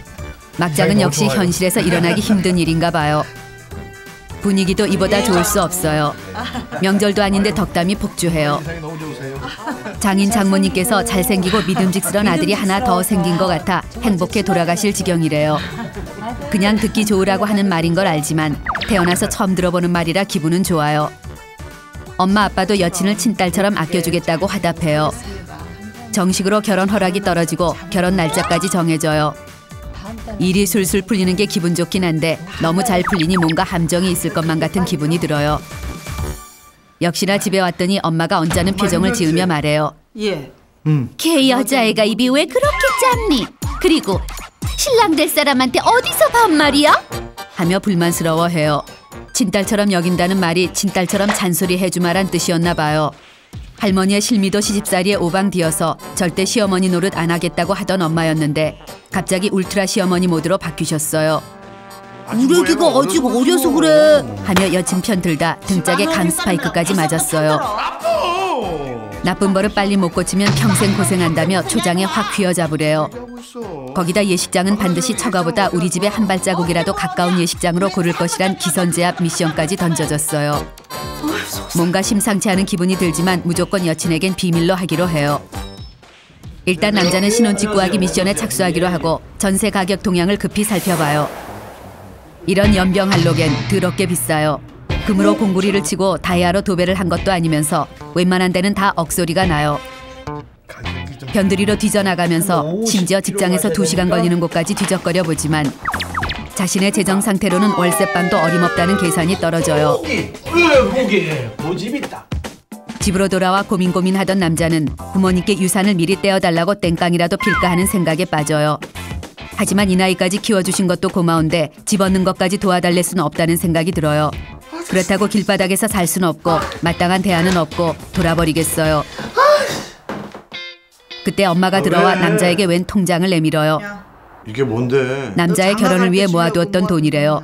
막장은 역시 현실에서 일어나기 힘든 일인가 봐요. 분위기도 이보다 좋을 수 없어요. 명절도 아닌데 덕담이 폭주해요. 장인 장모님께서 잘생기고 믿음직스러운 아들이 하나 더 생긴 것 같아 행복해 돌아가실 지경이래요. 그냥 듣기 좋으라고 하는 말인 걸 알지만 태어나서 처음 들어보는 말이라 기분은 좋아요. 엄마 아빠도 여친을 친딸처럼 아껴주겠다고 화답해요. 정식으로 결혼 허락이 떨어지고 결혼 날짜까지 정해져요. 일이 술술 풀리는 게 기분 좋긴 한데 너무 잘 풀리니 뭔가 함정이 있을 것만 같은 기분이 들어요. 역시나 집에 왔더니 엄마가 언짢은 표정을 지으며 말해요. 예. 걔 여자애가 입이 왜 그렇게 짧니? 그리고 신랑 될 사람한테 어디서 반말이야? 하며 불만스러워해요. 친딸처럼 여긴다는 말이 친딸처럼 잔소리 해주마란 뜻이었나 봐요. 할머니의 실미도 시집살이에 오방디어서 절대 시어머니 노릇 안 하겠다고 하던 엄마였는데 갑자기 울트라 시어머니 모드로 바뀌셨어요. 우리 애기가 아직 어려서 그래. 하며 여친 편들다 등짝에 강 스파이크까지 맞았어요. 나쁜 버릇 빨리 못 고치면 평생 고생한다며 초장에 확 휘어잡으래요. 거기다 예식장은 반드시 처가보다 우리 집에 한 발자국이라도 가까운 예식장으로 고를 것이란 기선제압 미션까지 던져졌어요. 뭔가 심상치 않은 기분이 들지만 무조건 여친에겐 비밀로 하기로 해요. 일단 남자는 신혼집 구하기 미션에 착수하기로 하고 전세 가격 동향을 급히 살펴봐요. 이런 연병할로겐 더럽게 비싸요. 금으로 공구리를 치고 다이아로 도배를 한 것도 아니면서 웬만한 데는 다 억소리가 나요. 변두리로 뒤져나가면서 심지어 직장에서 2시간 걸리는 곳까지 뒤적거려 보지만 자신의 재정 상태로는 월세방도 어림없다는 계산이 떨어져요. 고집 있다. 집으로 돌아와 고민하던 남자는 부모님께 유산을 미리 떼어달라고 땡깡이라도 필까 하는 생각에 빠져요. 하지만 이 나이까지 키워주신 것도 고마운데 집 얻는 것까지 도와달랠 수는 없다는 생각이 들어요. 그렇다고 길바닥에서 살 수는 없고 마땅한 대안은 없고 돌아버리겠어요. 그때 엄마가 들어와 남자에게 웬 통장을 내밀어요. 이게 뭔데? 남자의 결혼을 위해 모아두었던 돈이래요.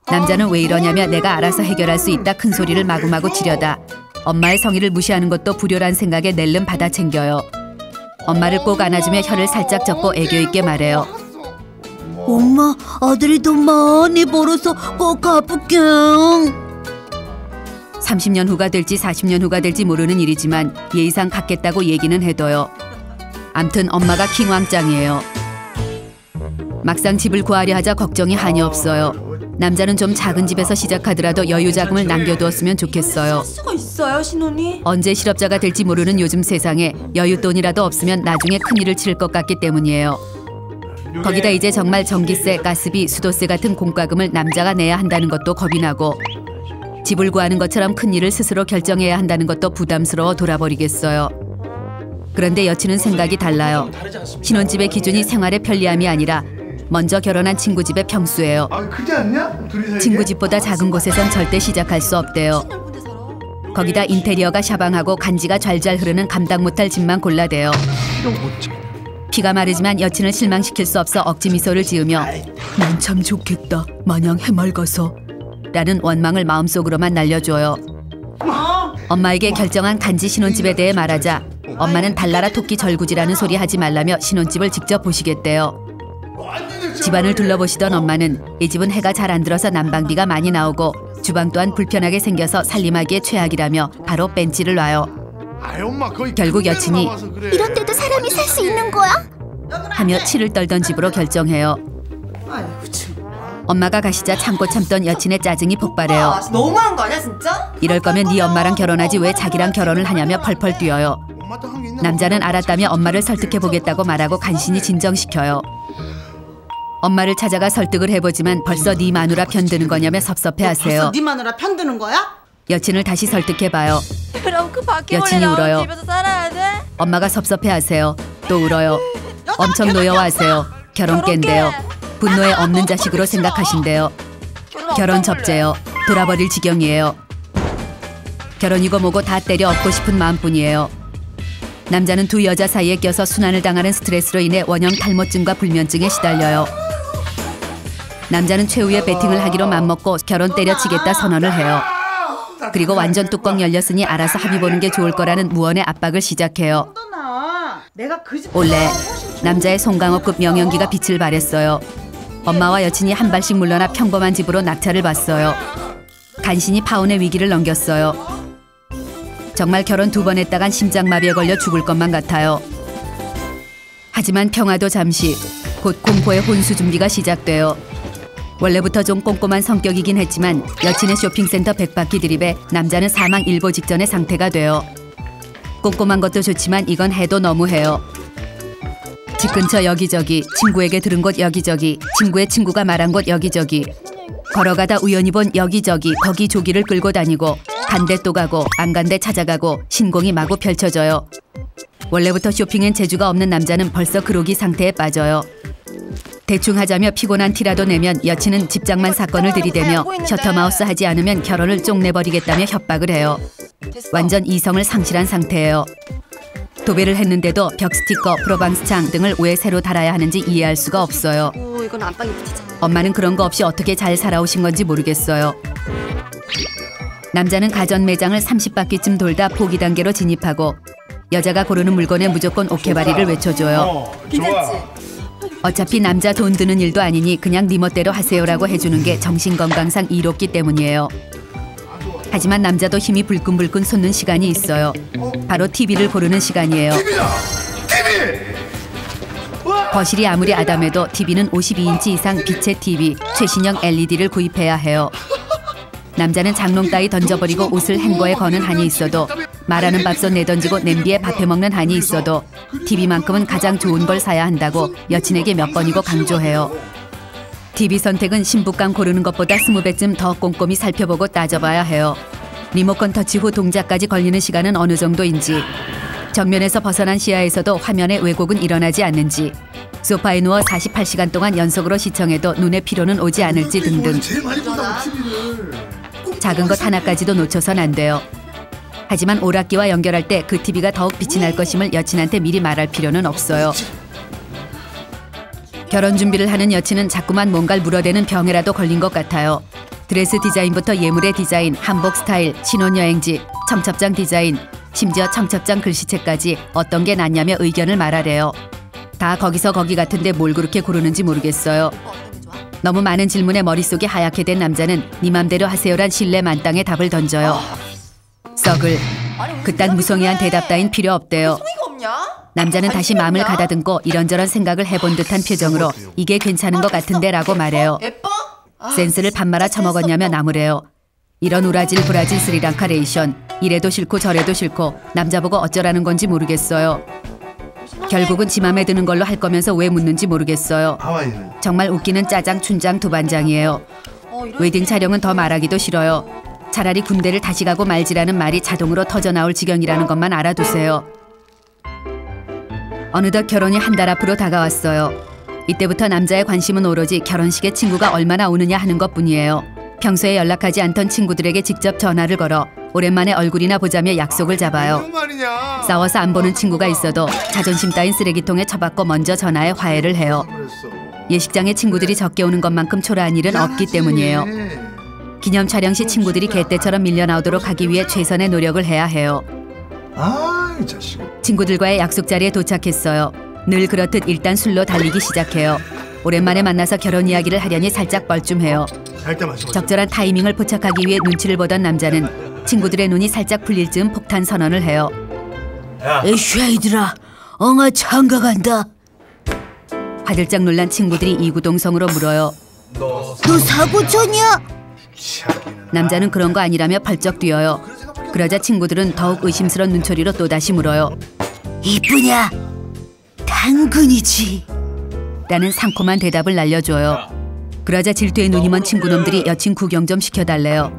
남자는 왜 이러냐며 내가 알아서 해결할 수 있다 큰 소리를 마구마구 지려다 엄마의 성의를 무시하는 것도 불효란 생각에 낼름 받아 챙겨요. 엄마를 꼭 안아주며 혀를 살짝 접고 애교 있게 말해요. 엄마, 아들이 돈 많이 벌어서 꼭 갚을게. 30년 후가 될지 40년 후가 될지 모르는 일이지만 예의상 갚겠다고 얘기는 해둬요. 암튼 엄마가 킹왕짱이에요. 막상 집을 구하려 하자 걱정이 한이 없어요. 남자는 좀 작은 집에서 시작하더라도 여유 자금을 남겨두었으면 좋겠어요. 수가 있어요, 신혼이? 언제 실업자가 될지 모르는 요즘 세상에 여윳돈이라도 없으면 나중에 큰일을 치를 것 같기 때문이에요. 거기다 이제 정말 전기세, 가스비, 수도세 같은 공과금을 남자가 내야 한다는 것도 겁이 나고 집을 구하는 것처럼 큰일을 스스로 결정해야 한다는 것도 부담스러워 돌아버리겠어요. 그런데 여친은 생각이 달라요. 신혼집의 기준이 생활의 편리함이 아니라 먼저 결혼한 친구 집의 평수예요. 크지 않냐? 친구 집보다 작은 곳에선 절대 시작할 수 없대요. 거기다 인테리어가 샤방하고 간지가 좔좔 흐르는 감당 못할 집만 골라대요. 피가 마르지만 여친을 실망시킬 수 없어 억지 미소를 지으며 난 참 좋겠다 마냥 해맑아서 라는 원망을 마음속으로만 날려줘요. 엄마에게 결정한 간지 신혼집에 대해 말하자 엄마는 달나라 토끼 절구지라는 소리 하지 말라며 신혼집을 직접 보시겠대요. 집안을 둘러보시던 엄마는 이 집은 해가 잘 안 들어서 난방비가 많이 나오고 주방 또한 불편하게 생겨서 살림하기에 최악이라며 바로 벤치를 놔요. 결국 여친이 이런 데도 사람이 살 수 있는 거야? 하며 치를 떨던 집으로 결정해요. 엄마가 가시자 참고 참던 여친의 짜증이 폭발해요. 너무한 거 아니야, 진짜? 이럴 거면 네 엄마랑 결혼하지 왜 자기랑 결혼을 하냐며 펄펄 뛰어요. 남자는 알았다며 엄마를 설득해보겠다고 말하고 간신히 진정시켜요. 엄마를 찾아가 설득을 해보지만 벌써 네 마누라 편드는 거냐며 섭섭해하세요. 벌써 네 마누라 편드는 거야? 여친을 다시 설득해봐요. 그럼 그 바퀴벌레 여친이 나온 울어요. 집에서 살아야 돼? 엄마가 섭섭해하세요. 또 울어요. 엄청 노여워하세요. 결혼 깬대요. 분노에 없는 자식으로 생각하신대요. 결혼 접재요. 돌아버릴 지경이에요. 결혼이고 뭐고 다 때려 엎고 싶은 마음뿐이에요. 남자는 두 여자 사이에 껴서 순환을 당하는 스트레스로 인해 원형 탈모증과 불면증에 시달려요. 남자는 최후의 배팅을 하기로 맘먹고 결혼 때려치겠다 선언을 해요. 그리고 완전 뚜껑 열렸으니 알아서 합의 보는 게 좋을 거라는 무언의 압박을 시작해요. 올해 남자의 송강호급 명연기가 빛을 발했어요. 엄마와 여친이 한 발씩 물러나 평범한 집으로 낙찰을 받았어요. 간신히 파혼의 위기를 넘겼어요. 정말 결혼 2번 했다간 심장마비에 걸려 죽을 것만 같아요. 하지만 평화도 잠시, 곧 공포의 혼수 준비가 시작돼요. 원래부터 좀 꼼꼼한 성격이긴 했지만 여친의 쇼핑센터 100바퀴 드립에 남자는 사망일보 직전의 상태가 돼요. 꼼꼼한 것도 좋지만 이건 해도 너무해요. 집 근처 여기저기, 친구에게 들은 곳 여기저기, 친구의 친구가 말한 곳 여기저기, 걸어가다 우연히 본 여기저기 거기 조기를 끌고 다니고 간데 또 가고 안 간데 찾아가고 신공이 마구 펼쳐져요. 원래부터 쇼핑엔 재주가 없는 남자는 벌써 그로기 상태에 빠져요. 대충 하자며 피곤한 티라도 내면 여친은 집장만 사건을 들이대며 셔터마우스 하지 않으면 결혼을 쪽내버리겠다며 협박을 해요. 완전 이성을 상실한 상태예요. 도배를 했는데도 벽 스티커, 프로방스 창 등을 왜 새로 달아야 하는지 이해할 수가 없어요. 이건 안방에 붙이자. 엄마는 그런 거 없이 어떻게 잘 살아오신 건지 모르겠어요. 남자는 가전 매장을 30바퀴쯤 돌다 포기 단계로 진입하고 여자가 고르는 물건에 무조건 오케바리를 외쳐줘요. 괜찮지? 어차피 남자 돈 드는 일도 아니니 그냥 네 멋대로 하세요라고 해주는 게 정신건강상 이롭기 때문이에요. 하지만 남자도 힘이 불끈불끈 솟는 시간이 있어요. 바로 TV를 고르는 시간이에요. 거실이 아무리 아담해도 TV는 52인치 이상 빛의 TV, 최신형 LED를 구입해야 해요. 남자는 장롱 따위 던져버리고 옷을 행거에 거는 한이 있어도 말하는 밥솥 내던지고 냄비에 밥 해먹는 한이 있어도 TV만큼은 가장 좋은 걸 사야 한다고 여친에게 몇 번이고 강조해요. TV 선택은 신부감 고르는 것보다 20배쯤 더 꼼꼼히 살펴보고 따져봐야 해요. 리모컨 터치 후 동작까지 걸리는 시간은 어느 정도인지, 정면에서 벗어난 시야에서도 화면에 왜곡은 일어나지 않는지, 소파에 누워 48시간 동안 연속으로 시청해도 눈에 피로는 오지 않을지 등등. 작은 것 하나까지도 놓쳐선 안 돼요. 하지만 오락기와 연결할 때 그 TV가 더욱 빛이 날 것임을 여친한테 미리 말할 필요는 없어요. 결혼 준비를 하는 여친은 자꾸만 뭔가를 물어대는 병에라도 걸린 것 같아요. 드레스 디자인부터 예물의 디자인, 한복 스타일, 신혼여행지, 청첩장 디자인, 심지어 청첩장 글씨체까지 어떤 게 낫냐며 의견을 말하래요. 다 거기서 거기 같은데 뭘 그렇게 고르는지 모르겠어요. 너무 많은 질문에 머릿속이 하얗게 된 남자는 네 맘대로 하세요란 신뢰 만땅의 답을 던져요. 썩을. 그딴 무성의한 대답 따윈 필요 없대요. 남자는 다시 마음을 가다듬고 이런저런 생각을 해본 듯한 표정으로 이게 괜찮은 것 같은데 라고 말해요. 센스를 밥 말아 처먹었냐며 나무래요. 이런 우라질 브라질 스리랑카 레이션, 이래도 싫고 저래도 싫고 남자 보고 어쩌라는 건지 모르겠어요. 결국은 지 맘에 드는 걸로 할 거면서 왜 묻는지 모르겠어요. 정말 웃기는 짜장 춘장 두반장이에요. 웨딩 촬영은 더 말하기도 싫어요. 차라리 군대를 다시 가고 말지라는 말이 자동으로 터져나올 지경이라는 것만 알아두세요. 어느덧 결혼이 한 달 앞으로 다가왔어요. 이때부터 남자의 관심은 오로지 결혼식에 친구가 얼마나 오느냐 하는 것뿐이에요. 평소에 연락하지 않던 친구들에게 직접 전화를 걸어 오랜만에 얼굴이나 보자며 약속을 잡아요. 싸워서 안 보는 친구가 있어도 자존심 따윈 쓰레기통에 처박고 먼저 전화해 화해를 해요. 예식장에 친구들이 적게 오는 것만큼 초라한 일은 없기 때문이에요. 기념 촬영 시 친구들이 개떼처럼 밀려나오도록 하기 위해 최선의 노력을 해야 해요. 친구들과의 약속 자리에 도착했어요. 늘 그렇듯 일단 술로 달리기 시작해요. 오랜만에 만나서 결혼 이야기를 하려니 살짝 뻘쭘해요. 적절한 타이밍을 포착하기 위해 눈치를 보던 남자는 친구들의 눈이 살짝 풀릴 즈음 폭탄 선언을 해요. 에이씨아이들아, 엉아 장가간다. 화들짝 놀란 친구들이 이구동성으로 물어요. 너 사고 쳤냐? 남자는 그런 거 아니라며 벌쩍 뛰어요. 그러자 친구들은 더욱 의심스러운 눈초리로 또다시 물어요. 이쁘냐? 당근이지. 라는 상콤한 대답을 날려줘요. 그러자 질투에 눈이 먼 친구놈들이 여친 구경 좀 시켜달래요.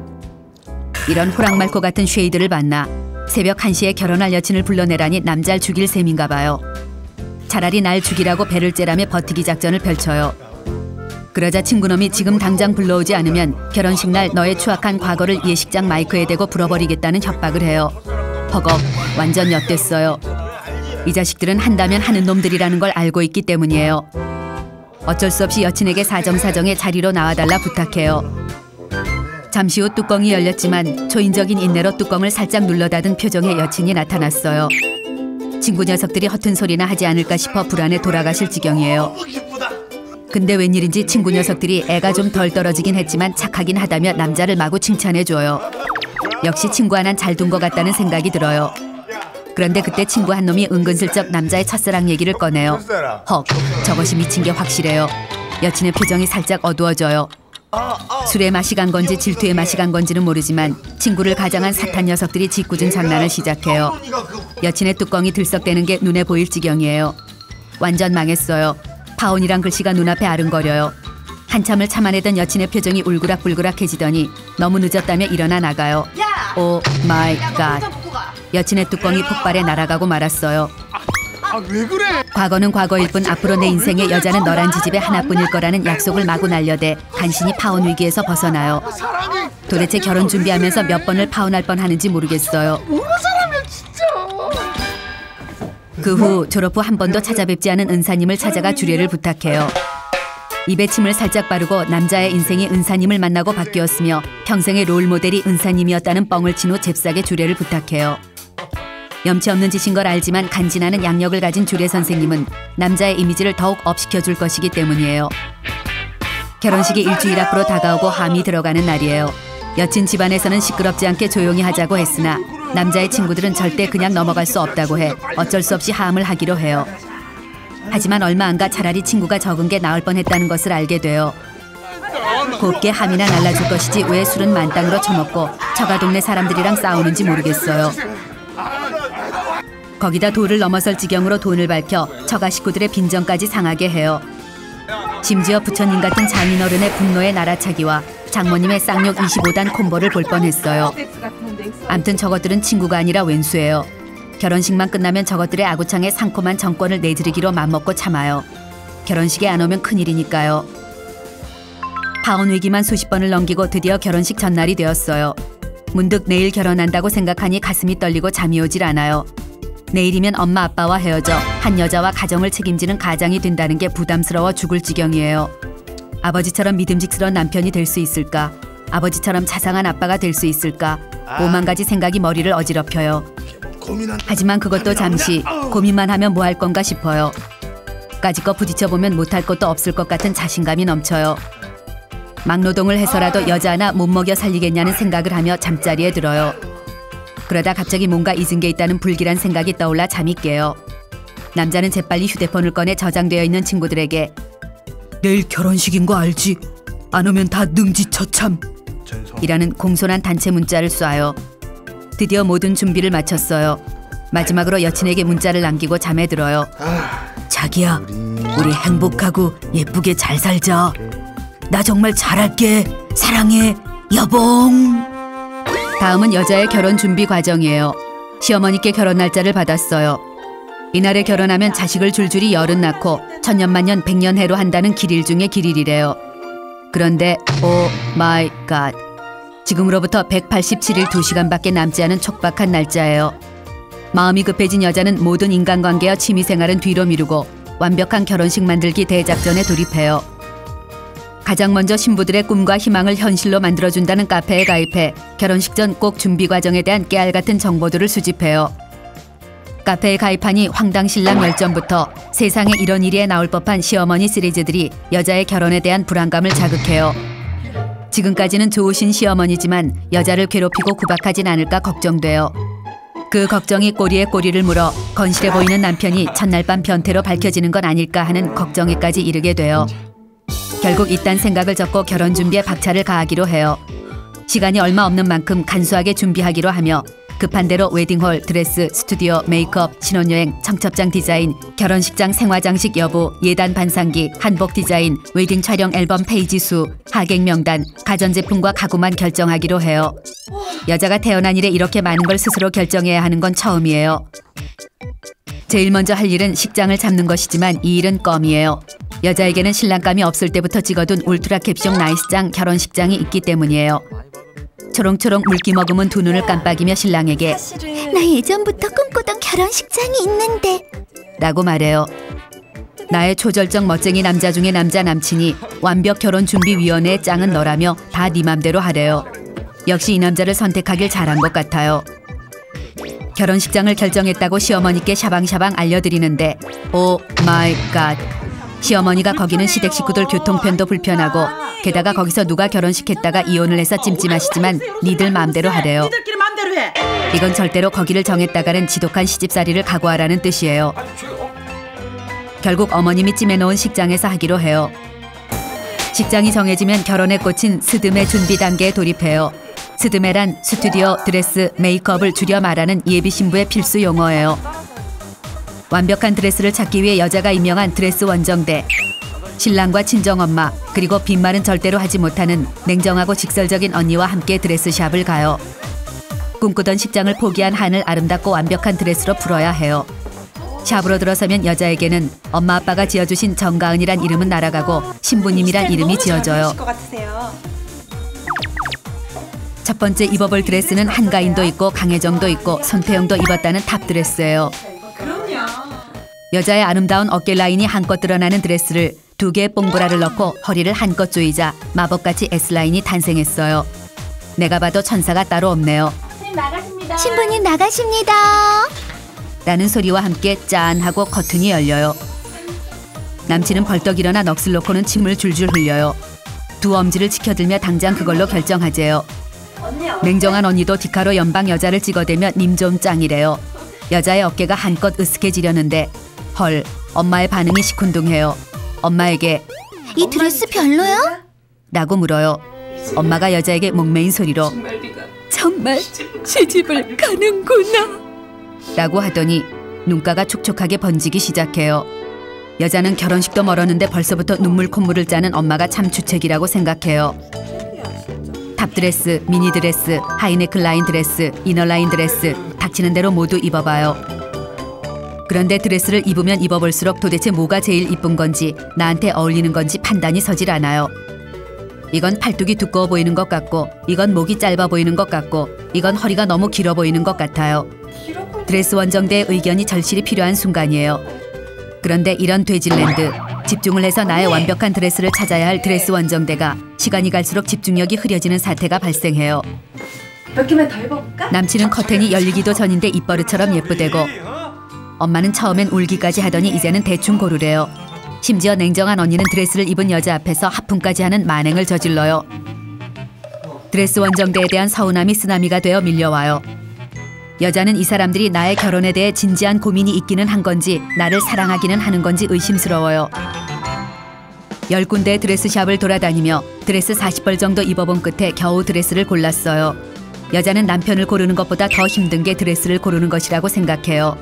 이런 호랑말코 같은 쉐이드를 만나 새벽 1시에 결혼할 여친을 불러내라니 남자를 죽일 셈인가 봐요. 차라리 날 죽이라고 배를 째라며 버티기 작전을 펼쳐요. 그러자 친구놈이 지금 당장 불러오지 않으면 결혼식 날 너의 추악한 과거를 예식장 마이크에 대고 불어버리겠다는 협박을 해요. 허걱, 완전 엿됐어요. 이 자식들은 한다면 하는 놈들이라는 걸 알고 있기 때문이에요. 어쩔 수 없이 여친에게 사정사정에 자리로 나와달라 부탁해요. 잠시 후 뚜껑이 열렸지만 초인적인 인내로 뚜껑을 살짝 눌러 닫은 표정의 여친이 나타났어요. 친구 녀석들이 허튼 소리나 하지 않을까 싶어 불안해 돌아가실 지경이에요. 근데 웬일인지 친구 녀석들이 애가 좀 덜 떨어지긴 했지만 착하긴 하다며 남자를 마구 칭찬해줘요. 역시 친구 하나는 잘 둔 것 같다는 생각이 들어요. 그런데 그때 친구 한 놈이 은근슬쩍 남자의 첫사랑 얘기를 꺼내요. 헉, 저것이 미친 게 확실해요. 여친의 표정이 살짝 어두워져요. 술에 맛이 간 건지 질투에 맛이 간 건지는 모르지만 친구를 가장한 사탄 녀석들이 짓궂은 장난을 시작해요. 여친의 뚜껑이 들썩대는 게 눈에 보일 지경이에요. 완전 망했어요. 파혼이란 글씨가 눈앞에 아른거려요. 한참을 참아내던 여친의 표정이 울그락불그락해지더니 너무 늦었다며 일어나 나가요. 오 마이 갓. 여친의 뚜껑이 폭발해 날아가고 말았어요. 왜 그래? 과거는 과거일 뿐 앞으로 내 인생에 여자는 너란 지집에 하나뿐일 거라는 약속을 마구 날려대 간신히 파혼 위기에서 벗어나요. 도대체 결혼 준비하면서 몇 번을 파혼할 뻔하는지 모르겠어요. 그 후 졸업 후 한 번도 찾아뵙지 않은 은사님을 찾아가 주례를 부탁해요. 입에 침을 살짝 바르고 남자의 인생이 은사님을 만나고 바뀌었으며 평생의 롤모델이 은사님이었다는 뻥을 친 후 잽싸게 주례를 부탁해요. 염치 없는 짓인 걸 알지만 간지나는 양력을 가진 주례 선생님은 남자의 이미지를 더욱 업시켜줄 것이기 때문이에요. 결혼식이 일주일 앞으로 다가오고 함이 들어가는 날이에요. 여친 집안에서는 시끄럽지 않게 조용히 하자고 했으나 남자의 친구들은 절대 그냥 넘어갈 수 없다고 해 어쩔 수 없이 함을 하기로 해요. 하지만 얼마 안 가 차라리 친구가 적은 게 나을 뻔했다는 것을 알게 돼요. 곱게 함이나 날라줄 것이지 왜 술은 만땅으로 처먹고 처가 동네 사람들이랑 싸우는지 모르겠어요. 거기다 도를 넘어설 지경으로 돈을 밝혀 처가 식구들의 빈정까지 상하게 해요. 심지어 부처님 같은 장인어른의 분노의 날아차기와 장모님의 쌍욕 25단 콤보를 볼 뻔했어요. 암튼 저것들은 친구가 아니라 왼수예요. 결혼식만 끝나면 저것들의 아구창에 상콤한 정권을 내지르기로 맘먹고 참아요. 결혼식에 안 오면 큰일이니까요. 파혼 위기만 수십 번을 넘기고 드디어 결혼식 전날이 되었어요. 문득 내일 결혼한다고 생각하니 가슴이 떨리고 잠이 오질 않아요. 내일이면 엄마 아빠와 헤어져 한 여자와 가정을 책임지는 가장이 된다는 게 부담스러워 죽을 지경이에요. 아버지처럼 믿음직스러운 남편이 될 수 있을까? 아버지처럼 자상한 아빠가 될 수 있을까? 5만 가지 생각이 머리를 어지럽혀요. 하지만 그것도 잠시 고민만 하면 뭐 할 건가 싶어요. 까짓거 부딪혀보면 못할 것도 없을 것 같은 자신감이 넘쳐요. 막노동을 해서라도 여자 하나 못 먹여 살리겠냐는 생각을 하며 잠자리에 들어요. 그러다 갑자기 뭔가 잊은 게 있다는 불길한 생각이 떠올라 잠이 깨요. 남자는 재빨리 휴대폰을 꺼내 저장되어 있는 친구들에게 내일 결혼식인 거 알지? 안 오면 다 능지처참 이라는 공손한 단체 문자를 쏴요. 드디어 모든 준비를 마쳤어요. 마지막으로 여친에게 문자를 남기고 잠에 들어요. 자기야, 우리 행복하고 예쁘게 잘 살자. 나 정말 잘할게. 사랑해, 여봉. 다음은 여자의 결혼 준비 과정이에요. 시어머니께 결혼 날짜를 받았어요. 이날에 결혼하면 자식을 줄줄이 열은 낳고 천년만년 백년해로 한다는 길일 중에 길일이래요. 그런데 오 마이 갓, 지금으로부터 187일 2시간밖에 남지 않은 촉박한 날짜예요. 마음이 급해진 여자는 모든 인간관계와 취미생활은 뒤로 미루고 완벽한 결혼식 만들기 대작전에 돌입해요. 가장 먼저 신부들의 꿈과 희망을 현실로 만들어준다는 카페에 가입해 결혼식 전 꼭 준비 과정에 대한 깨알 같은 정보들을 수집해요. 카페에 가입하니 황당신랑 열전부터 세상에 이런 일이 나올 법한 시어머니 시리즈들이 여자의 결혼에 대한 불안감을 자극해요. 지금까지는 좋으신 시어머니지만 여자를 괴롭히고 구박하진 않을까 걱정돼요. 그 걱정이 꼬리에 꼬리를 물어 건실해 보이는 남편이 첫날 밤 변태로 밝혀지는 건 아닐까 하는 걱정에까지 이르게 돼요. 결국 이딴 생각을 접고 결혼 준비에 박차를 가하기로 해요. 시간이 얼마 없는 만큼 간소하게 준비하기로 하며 급한 대로 웨딩홀, 드레스, 스튜디오, 메이크업, 신혼여행, 청첩장 디자인, 결혼식장 생화장식 여부, 예단 반상기, 한복 디자인, 웨딩 촬영 앨범 페이지 수, 하객 명단, 가전제품과 가구만 결정하기로 해요. 여자가 태어난 이래 이렇게 많은 걸 스스로 결정해야 하는 건 처음이에요. 제일 먼저 할 일은 식장을 잡는 것이지만 이 일은 껌이에요. 여자에게는 신랑감이 없을 때부터 찍어둔 울트라 캡숑 나이스장 결혼식장이 있기 때문이에요. 초롱초롱 물기 머금은 두 눈을 깜빡이며 신랑에게 나 예전부터 꿈꾸던 결혼식장이 있는데 라고 말해요. 나의 초절정 멋쟁이 남자 중에 남친이 완벽 결혼준비위원회의 짱은 너라며 다 네 맘대로 하래요. 역시 이 남자를 선택하길 잘한 것 같아요. 결혼식장을 결정했다고 시어머니께 샤방샤방 알려드리는데 오 마이 갓. 시어머니가 거기는 시댁 식구들 교통편도 불편하고 게다가 거기서 누가 결혼식 했다가 이혼을 해서 찜찜하시지만 니들 맘대로 하래요. 니들끼리 맘대로 해. 이건 절대로 거기를 정했다가는 지독한 시집살이를 각오하라는 뜻이에요. 결국 어머님이 찜해놓은 식장에서 하기로 해요. 식장이 정해지면 결혼에 꽂힌 스드메 준비 단계에 돌입해요. 스드메란 스튜디오, 드레스, 메이크업을 줄여 말하는 예비 신부의 필수 용어예요. 완벽한 드레스를 찾기 위해 여자가 임명한 드레스 원정대. 신랑과 친정엄마 그리고 빈말은 절대로 하지 못하는 냉정하고 직설적인 언니와 함께 드레스샵을 가요. 꿈꾸던 식장을 포기한 한을 아름답고 완벽한 드레스로 풀어야 해요. 샵으로 들어서면 여자에게는 엄마 아빠가 지어주신 정가은이란 이름은 날아가고 신부님이란 이름이 지어져요. 첫 번째 입어볼 드레스는 한가인도 있고 강혜정도 있고 손태영도 입었다는 탑 드레스예요. 여자의 아름다운 어깨 라인이 한껏 드러나는 드레스를 2개의 뽕보라를 넣고 허리를 한껏 조이자 마법같이 S라인이 탄생했어요. 내가 봐도 천사가 따로 없네요. 신부님 나가십니다. 라는 소리와 함께 짠 하고 커튼이 열려요. 남친은 벌떡 일어나 넋을 놓고는 침을 줄줄 흘려요. 두 엄지를 치켜들며 당장 그걸로 결정하재요. 냉정한 언니도 디카로 연방 여자를 찍어대며 님 좀 짱이래요. 여자의 어깨가 한껏 으쓱해지려는데 헐, 엄마의 반응이 시큰둥해요. 엄마에게 이 드레스 별로야? 라고 물어요. 엄마가 여자에게 목매인 소리로 정말 시집을 가는구나 라고 하더니 눈가가 촉촉하게 번지기 시작해요. 여자는 결혼식도 멀었는데 벌써부터 눈물 콧물을 짜는 엄마가 참 주책이라고 생각해요. 탑드레스, 미니드레스, 하이네크 라인 드레스, 이너라인 드레스 닥치는 대로 모두 입어봐요. 그런데 드레스를 입으면 입어볼수록 도대체 뭐가 제일 이쁜 건지 나한테 어울리는 건지 판단이 서질 않아요. 이건 팔뚝이 두꺼워 보이는 것 같고 이건 목이 짧아 보이는 것 같고 이건 허리가 너무 길어 보이는 것 같아요. 드레스 원정대의 의견이 절실히 필요한 순간이에요. 그런데 이런 돼질랜드, 집중을 해서 나의 완벽한 드레스를 찾아야 할 드레스 원정대가 시간이 갈수록 집중력이 흐려지는 사태가 발생해요. 몇 개만 더 입어볼까? 남친은 커튼이 열리기도 전인데 입버릇처럼 예쁘대고 엄마는 처음엔 울기까지 하더니 이제는 대충 고르래요. 심지어 냉정한 언니는 드레스를 입은 여자 앞에서 하품까지 하는 만행을 저질러요. 드레스 원정대에 대한 서운함이 쓰나미가 되어 밀려와요. 여자는 이 사람들이 나의 결혼에 대해 진지한 고민이 있기는 한 건지 나를 사랑하기는 하는 건지 의심스러워요. 10군데의 드레스샵을 돌아다니며 드레스 40벌 정도 입어본 끝에 겨우 드레스를 골랐어요. 여자는 남편을 고르는 것보다 더 힘든 게 드레스를 고르는 것이라고 생각해요.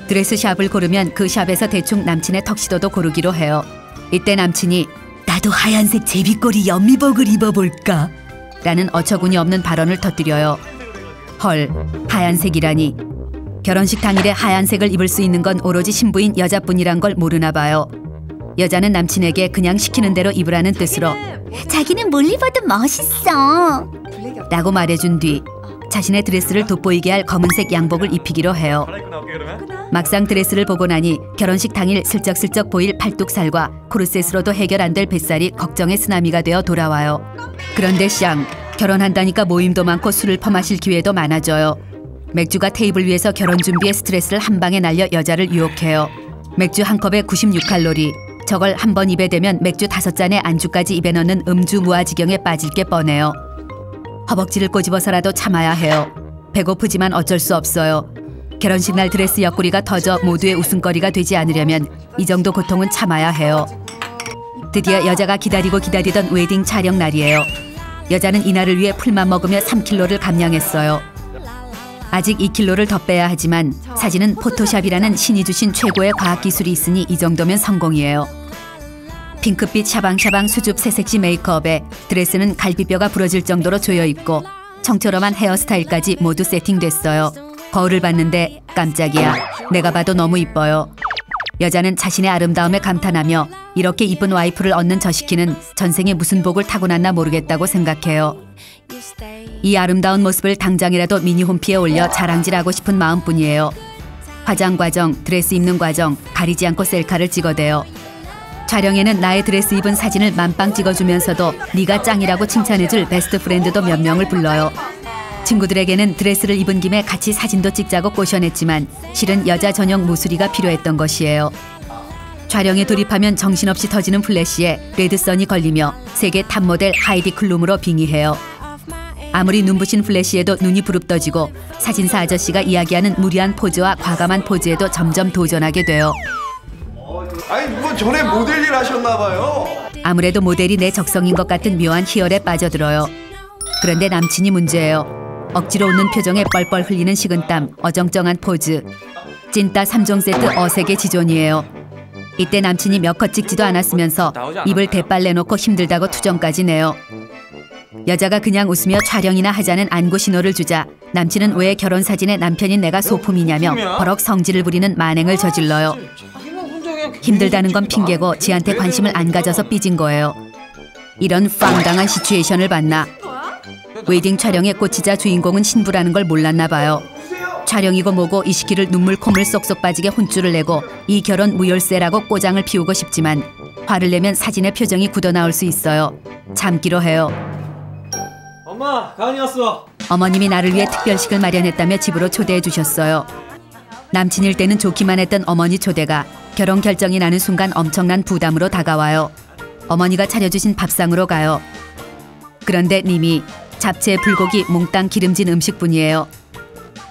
드레스샵을 고르면 그 샵에서 대충 남친의 턱시도도 고르기로 해요. 이때 남친이 나도 하얀색 제비꼬리 연미복을 입어볼까? 라는 어처구니 없는 발언을 터뜨려요. 헐, 하얀색이라니. 결혼식 당일에 하얀색을 입을 수 있는 건 오로지 신부인 여자뿐이란 걸 모르나 봐요. 여자는 남친에게 그냥 시키는 대로 입으라는 뜻으로 자기는 뭘 입어도 멋있어 라고 말해준 뒤 자신의 드레스를 돋보이게 할 검은색 양복을 입히기로 해요. 막상 드레스를 보고 나니 결혼식 당일 슬쩍슬쩍 보일 팔뚝살과 코르셋으로도 해결 안 될 뱃살이 걱정의 쓰나미가 되어 돌아와요. 그런데 샹, 결혼한다니까 모임도 많고 술을 퍼마실 기회도 많아져요. 맥주가 테이블 위에서 결혼 준비에 스트레스를 한 방에 날려 여자를 유혹해요. 맥주 한 컵에 96칼로리. 저걸 한 번 입에 대면 맥주 5잔에 안주까지 입에 넣는 음주 무아지경에 빠질 게 뻔해요. 허벅지를 꼬집어서라도 참아야 해요. 배고프지만 어쩔 수 없어요. 결혼식 날 드레스 옆구리가 터져 모두의 웃음거리가 되지 않으려면 이 정도 고통은 참아야 해요. 드디어 여자가 기다리고 기다리던 웨딩 촬영 날이에요. 여자는 이날을 위해 풀만 먹으며 3kg를 감량했어요. 아직 2kg를 더 빼야 하지만 사진은 포토샵이라는 신이 주신 최고의 과학기술이 있으니 이 정도면 성공이에요. 핑크빛 샤방샤방 수줍 새색시 메이크업에 드레스는 갈비뼈가 부러질 정도로 조여입고 청초롬한 헤어스타일까지 모두 세팅됐어요. 거울을 봤는데 깜짝이야. 내가 봐도 너무 이뻐요. 여자는 자신의 아름다움에 감탄하며 이렇게 이쁜 와이프를 얻는 저 시키는 전생에 무슨 복을 타고났나 모르겠다고 생각해요. 이 아름다운 모습을 당장이라도 미니홈피에 올려 자랑질하고 싶은 마음뿐이에요. 화장 과정, 드레스 입는 과정 가리지 않고 셀카를 찍어대요. 촬영에는 나의 드레스 입은 사진을 만빵 찍어주면서도 네가 짱이라고 칭찬해줄 베스트 프렌드도 몇 명을 불러요. 친구들에게는 드레스를 입은 김에 같이 사진도 찍자고 꼬셔냈지만 실은 여자 전용 모수리가 필요했던 것이에요. 촬영에 돌입하면 정신없이 터지는 플래시에 레드선이 걸리며 세계 탑모델 하이디 클룸으로 빙의해요. 아무리 눈부신 플래시에도 눈이 부릅떠지고 사진사 아저씨가 이야기하는 무리한 포즈와 과감한 포즈에도 점점 도전하게 돼요. 아니 뭐 전에 모델 일 하셨나 봐요. 아무래도 모델이 내 적성인 것 같은 묘한 희열에 빠져들어요. 그런데 남친이 문제예요. 억지로 웃는 표정에 뻘뻘 흘리는 식은땀, 어정쩡한 포즈. 찐따 3종 세트 어색의 지존이에요. 이때 남친이 몇 컷 찍지도 않았으면서 입을 대빨 내놓고 힘들다고 투정까지 내요. 여자가 그냥 웃으며 촬영이나 하자는 안구 신호를 주자 남친은 왜 결혼 사진에 남편인 내가 소품이냐며 버럭 성질을 부리는 만행을 저질러요. 힘들다는 건 핑계고 지한테 관심을 안 가져서 삐진 거예요. 이런 황당한 시츄에이션을 봤나. 웨딩 촬영에 꽂히자 주인공은 신부라는 걸 몰랐나 봐요. 촬영이고 뭐고 이 시기를 눈물 콧물 쏙쏙 빠지게 혼쭐을 내고 이 결혼 무열세라고 꼬장을 피우고 싶지만 화를 내면 사진의 표정이 굳어나올 수 있어요. 참기로 해요. 엄마, 가은이 왔어. 어머님이 나를 위해 특별식을 마련했다며 집으로 초대해 주셨어요. 남친일 때는 좋기만 했던 어머니 초대가 결혼 결정이 나는 순간 엄청난 부담으로 다가와요. 어머니가 차려주신 밥상으로 가요. 그런데 님이 잡채, 불고기, 몽땅 기름진 음식뿐이에요.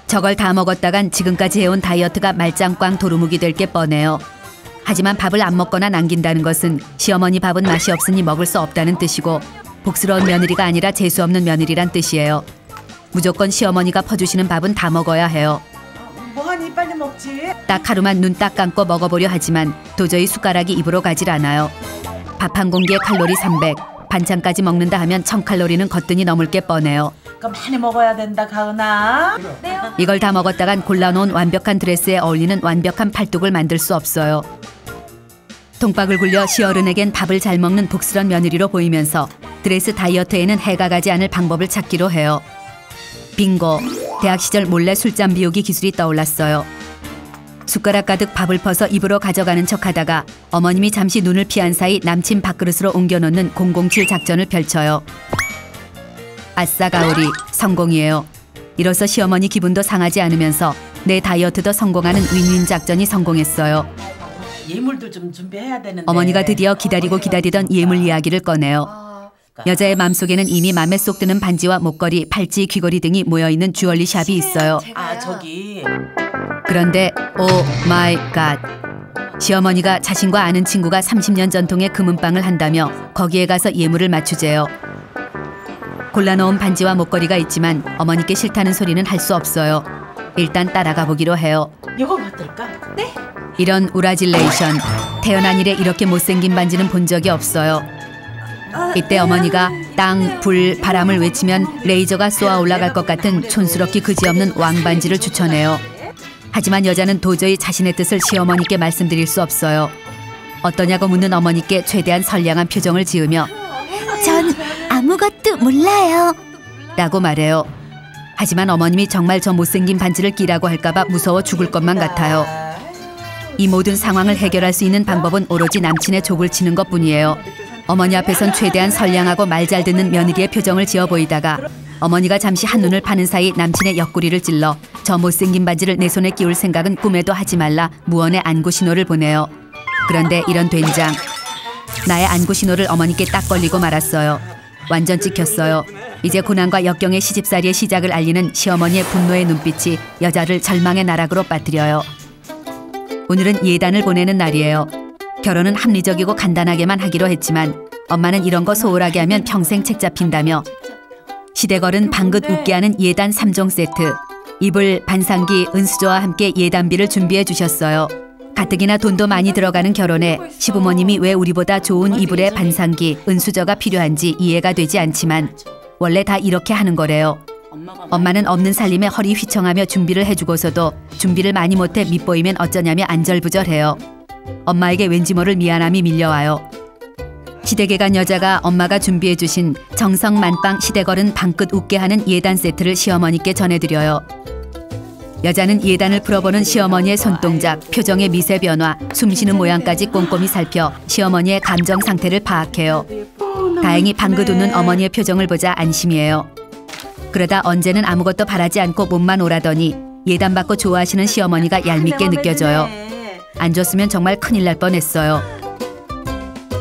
저걸 다 먹었다간 지금까지 해온 다이어트가 말짱꽝 도루묵이 될 게 뻔해요. 하지만 밥을 안 먹거나 남긴다는 것은 시어머니 밥은 맛이 없으니 먹을 수 없다는 뜻이고 복스러운 며느리가 아니라 재수없는 며느리란 뜻이에요. 무조건 시어머니가 퍼주시는 밥은 다 먹어야 해요. 뭐하니 빨리 먹지. 딱 하루만 눈 딱 감고 먹어보려 하지만 도저히 숟가락이 입으로 가질 않아요. 밥 한 공기에 칼로리 300, 반찬까지 먹는다 하면 1000칼로리는 거뜬히 넘을 게 뻔해요. 그럼 많이 먹어야 된다 가은아. 이걸 다 먹었다간 골라놓은 완벽한 드레스에 어울리는 완벽한 팔뚝을 만들 수 없어요. 통박을 굴려 시어른에겐 밥을 잘 먹는 복스런 며느리로 보이면서 드레스 다이어트에는 해가 가지 않을 방법을 찾기로 해요. 빙고! 대학 시절 몰래 술잔 비우기 기술이 떠올랐어요. 숟가락 가득 밥을 퍼서 입으로 가져가는 척하다가 어머님이 잠시 눈을 피한 사이 남친 밥그릇으로 옮겨놓는 007 작전을 펼쳐요. 아싸 가오리, 성공이에요. 이로써 시어머니 기분도 상하지 않으면서 내 다이어트도 성공하는 윈윈 작전이 성공했어요. 예물도 좀 준비해야 되는데. 어머니가 드디어 기다리고 기다리던 예물 이야기를 꺼내요. 여자의 마음속에는 이미 맘에 쏙 드는 반지와 목걸이, 팔찌, 귀걸이 등이 모여있는 주얼리 샵이 있어요. 아 저기. 그런데 오 마이 갓. 시어머니가 자신과 아는 친구가 30년 전통의 금은방을 한다며 거기에 가서 예물을 맞추재요. 골라놓은 반지와 목걸이가 있지만 어머니께 싫다는 소리는 할 수 없어요. 일단 따라가 보기로 해요. 이건 어떨까? 네. 이런 우라질레이션. 태어난 이래 이렇게 못생긴 반지는 본 적이 없어요. 이때 어머니가 땅, 불, 바람을 외치면 레이저가 쏘아 올라갈 것 같은 촌스럽기 그지없는 왕반지를 추천해요. 하지만 여자는 도저히 자신의 뜻을 시어머니께 말씀드릴 수 없어요. 어떠냐고 묻는 어머니께 최대한 선량한 표정을 지으며 전 아무것도 몰라요 라고 말해요. 하지만 어머님이 정말 저 못생긴 반지를 끼라고 할까봐 무서워 죽을 것만 같아요. 이 모든 상황을 해결할 수 있는 방법은 오로지 남친의 족을 치는 것뿐이에요. 어머니 앞에선 최대한 선량하고 말 잘 듣는 며느리의 표정을 지어 보이다가 어머니가 잠시 한눈을 파는 사이 남친의 옆구리를 찔러 저 못생긴 반지를 내 손에 끼울 생각은 꿈에도 하지 말라 무언의 안구 신호를 보내요. 그런데 이런 된장. 나의 안구 신호를 어머니께 딱 걸리고 말았어요. 완전 찍혔어요. 이제 고난과 역경의 시집살이의 시작을 알리는 시어머니의 분노의 눈빛이 여자를 절망의 나락으로 빠뜨려요. 오늘은 예단을 보내는 날이에요. 결혼은 합리적이고 간단하게만 하기로 했지만 엄마는 이런 거 소홀하게 하면 평생 책 잡힌다며 시대걸은 방긋 웃게 하는 예단 3종 세트, 이불, 반상기, 은수저와 함께 예단비를 준비해 주셨어요. 가뜩이나 돈도 많이 들어가는 결혼에 시부모님이 왜 우리보다 좋은 이불에 반상기, 은수저가 필요한지 이해가 되지 않지만 원래 다 이렇게 하는 거래요. 엄마는 없는 살림에 허리 휘청하며 준비를 해주고서도 준비를 많이 못해 밉보이면 어쩌냐며 안절부절해요. 엄마에게 왠지 모를 미안함이 밀려와요. 시댁에 간 여자가 엄마가 준비해주신 정성 만빵 시댁어른 방긋 웃게 하는 예단 세트를 시어머니께 전해드려요. 여자는 예단을 풀어보는 시어머니의 손동작, 표정의 미세 변화, 숨쉬는 모양까지 꼼꼼히 살펴 시어머니의 감정 상태를 파악해요. 다행히 방긋 웃는 어머니의 표정을 보자 안심이에요. 그러다 언제는 아무것도 바라지 않고 몸만 오라더니 예단받고 좋아하시는 시어머니가 얄밉게 느껴져요. 안 줬으면 정말 큰일 날 뻔했어요.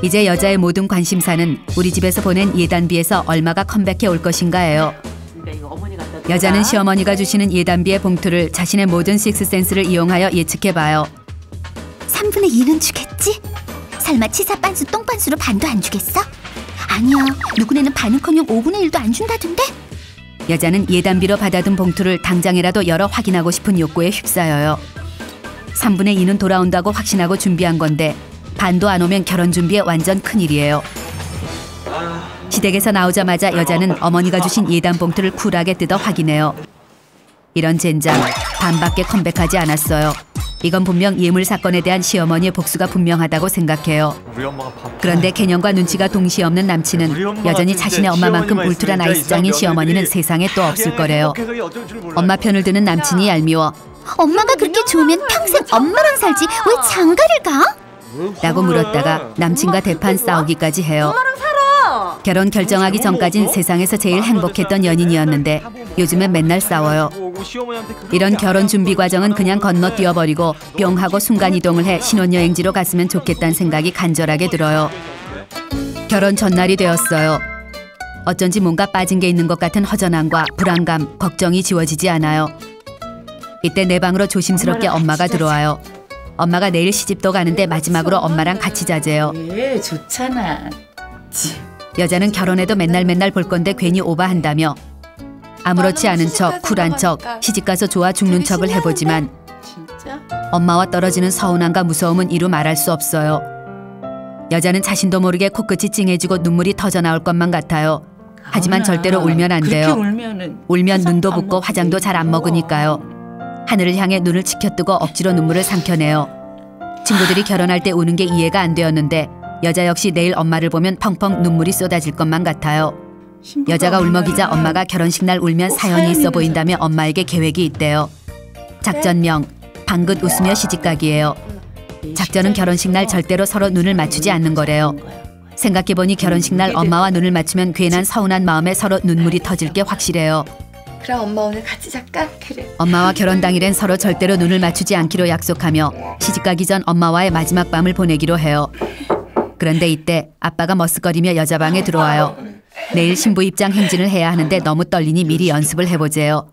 이제 여자의 모든 관심사는 우리 집에서 보낸 예단비에서 얼마가 컴백해 올 것인가예요. 여자는 시어머니가 주시는 예단비의 봉투를 자신의 모든 식스센스를 이용하여 예측해봐요. 3분의 2는 주겠지? 설마 치사 빤수 똥빤수로 반도 안 주겠어? 아니야, 누구네는 반은커녕 5분의 1도 안 준다던데? 여자는 예단비로 받아든 봉투를 당장이라도 열어 확인하고 싶은 욕구에 휩싸여요. 3분의 2는 돌아온다고 확신하고 준비한 건데 반도 안 오면 결혼 준비에 완전 큰일이에요. 시댁에서 나오자마자 여자는 어머니가 주신 예단 봉투를 쿨하게 뜯어 확인해요. 이런 젠장, 반밖에 컴백하지 않았어요. 이건 분명 예물 사건에 대한 시어머니의 복수가 분명하다고 생각해요. 그런데 개념과 눈치가 동시에 없는 남친은 여전히 자신의 엄마만큼 울트라 나이스장인 시어머니는 세상에 또 없을 거래요. 엄마 편을 드는 남친이 얄미워. 엄마가 그렇게 좋으면 평생 엄마랑 살지 왜 장가를 가? 라고 물었다가 남친과 대판 싸우기까지 해요. 결혼 결정하기 전까진 세상에서 제일 행복했던 연인이었는데 요즘엔 맨날 싸워요. 이런 결혼 준비 과정은 그냥 건너뛰어버리고 뿅 하고 순간이동을 해 신혼여행지로 갔으면 좋겠다는 생각이 간절하게 들어요. 결혼 전날이 되었어요. 어쩐지 뭔가 빠진 게 있는 것 같은 허전함과 불안감, 걱정이 지워지지 않아요. 이때 내 방으로 조심스럽게 엄마가 들어와요. 엄마가 내일 시집도 가는데 마지막으로 엄마랑 같이 자재요. 예, 좋잖아. 여자는 결혼해도 맨날 볼 건데 괜히 오바한다며 아무렇지 않은 척, 쿨한 척, 시집가서 좋아 죽는 척을 해보지만 진짜? 엄마와 떨어지는 서운함과 무서움은 이루 말할 수 없어요. 여자는 자신도 모르게 코끝이 찡해지고 눈물이 터져나올 것만 같아요. 하지만 절대로 울면 안 돼요. 울면 눈도 붓고 화장도 잘 안 먹으니까요. 하늘을 향해 눈을 치켜뜨고 억지로 눈물을 삼켜내요. 친구들이 결혼할 때 우는 게 이해가 안 되었는데 여자 역시 내일 엄마를 보면 펑펑 눈물이 쏟아질 것만 같아요. 여자가 울먹이자 엄마가 결혼식 날 울면 사연이 있어 보인다며 엄마에게 계획이 있대요. 작전명, 방긋 웃으며 시집가기예요. 작전은 결혼식 날 절대로 서로 눈을 맞추지 않는 거래요. 생각해보니 결혼식 날 엄마와 눈을 맞추면 괜한 서운한 마음에 서로 눈물이 터질 게 확실해요. 그럼 엄마 오늘 같이 잘까? 그래. 엄마와 결혼 당일엔 서로 절대로 눈을 맞추지 않기로 약속하며 시집가기 전 엄마와의 마지막 밤을 보내기로 해요. 그런데 이때 아빠가 머쓱거리며 여자 방에 들어와요. 내일 신부 입장 행진을 해야 하는데 너무 떨리니 미리 연습을 해보재요.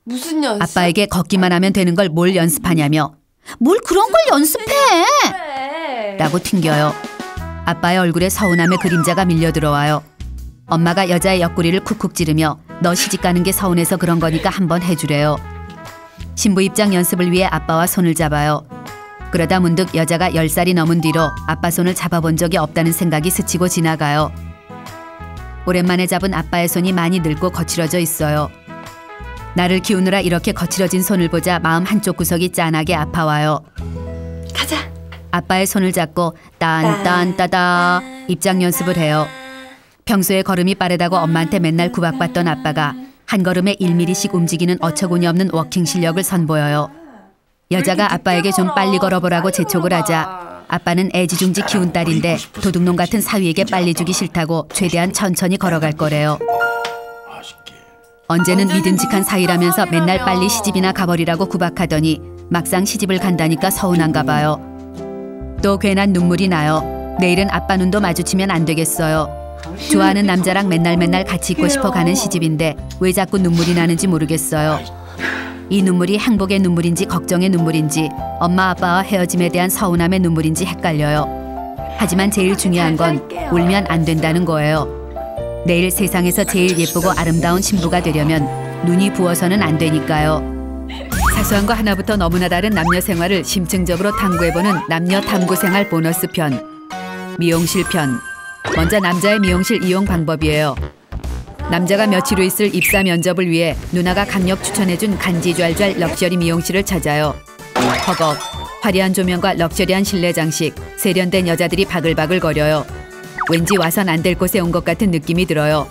무슨 연습? 아빠에게 걷기만 하면 되는 걸 뭘 연습하냐며 뭘 그런 걸 연습해? 라고 튕겨요. 아빠의 얼굴에 서운함의 그림자가 밀려 들어와요. 엄마가 여자의 옆구리를 쿡쿡 찌르며 너 시집가는 게 서운해서 그런 거니까 한번 해주래요. 신부 입장 연습을 위해 아빠와 손을 잡아요. 그러다 문득 여자가 10살이 넘은 뒤로 아빠 손을 잡아본 적이 없다는 생각이 스치고 지나가요. 오랜만에 잡은 아빠의 손이 많이 늙고 거칠어져 있어요. 나를 키우느라 이렇게 거칠어진 손을 보자 마음 한쪽 구석이 짠하게 아파와요. 가자. 아빠의 손을 잡고 딴딴따다 입장 연습을 해요. 평소에 걸음이 빠르다고 엄마한테 맨날 구박받던 아빠가 한 걸음에 1mm씩 움직이는 어처구니 없는 워킹 실력을 선보여요. 여자가 아빠에게 좀 빨리 걸어보라고 재촉을 하자 아빠는 애지중지 키운 딸인데 도둑놈 같은 사위에게 빨리 주기 싫다고 최대한 천천히 걸어갈 거래요. 언제는 믿음직한 사위라면서 맨날 빨리 시집이나 가버리라고 구박하더니 막상 시집을 간다니까 서운한가 봐요. 또 괜한 눈물이 나요. 내일은 아빠 눈도 마주치면 안 되겠어요. 좋아하는 남자랑 맨날 같이 있고 싶어 가는 시집인데 왜 자꾸 눈물이 나는지 모르겠어요. 이 눈물이 행복의 눈물인지 걱정의 눈물인지 엄마 아빠와 헤어짐에 대한 서운함의 눈물인지 헷갈려요. 하지만 제일 중요한 건 울면 안 된다는 거예요. 내일 세상에서 제일 예쁘고 아름다운 신부가 되려면 눈이 부어서는 안 되니까요. 사소한 거 하나부터 너무나 다른 남녀 생활을 심층적으로 탐구해보는 남녀 탐구생활 보너스 편. 미용실 편. 먼저 남자의 미용실 이용 방법이에요. 남자가 며칠 후 있을 입사 면접을 위해 누나가 강력 추천해준 간지좔좔 럭셔리 미용실을 찾아요. 허걱, 화려한 조명과 럭셔리한 실내 장식, 세련된 여자들이 바글바글 거려요. 왠지 와선 안 될 곳에 온 것 같은 느낌이 들어요.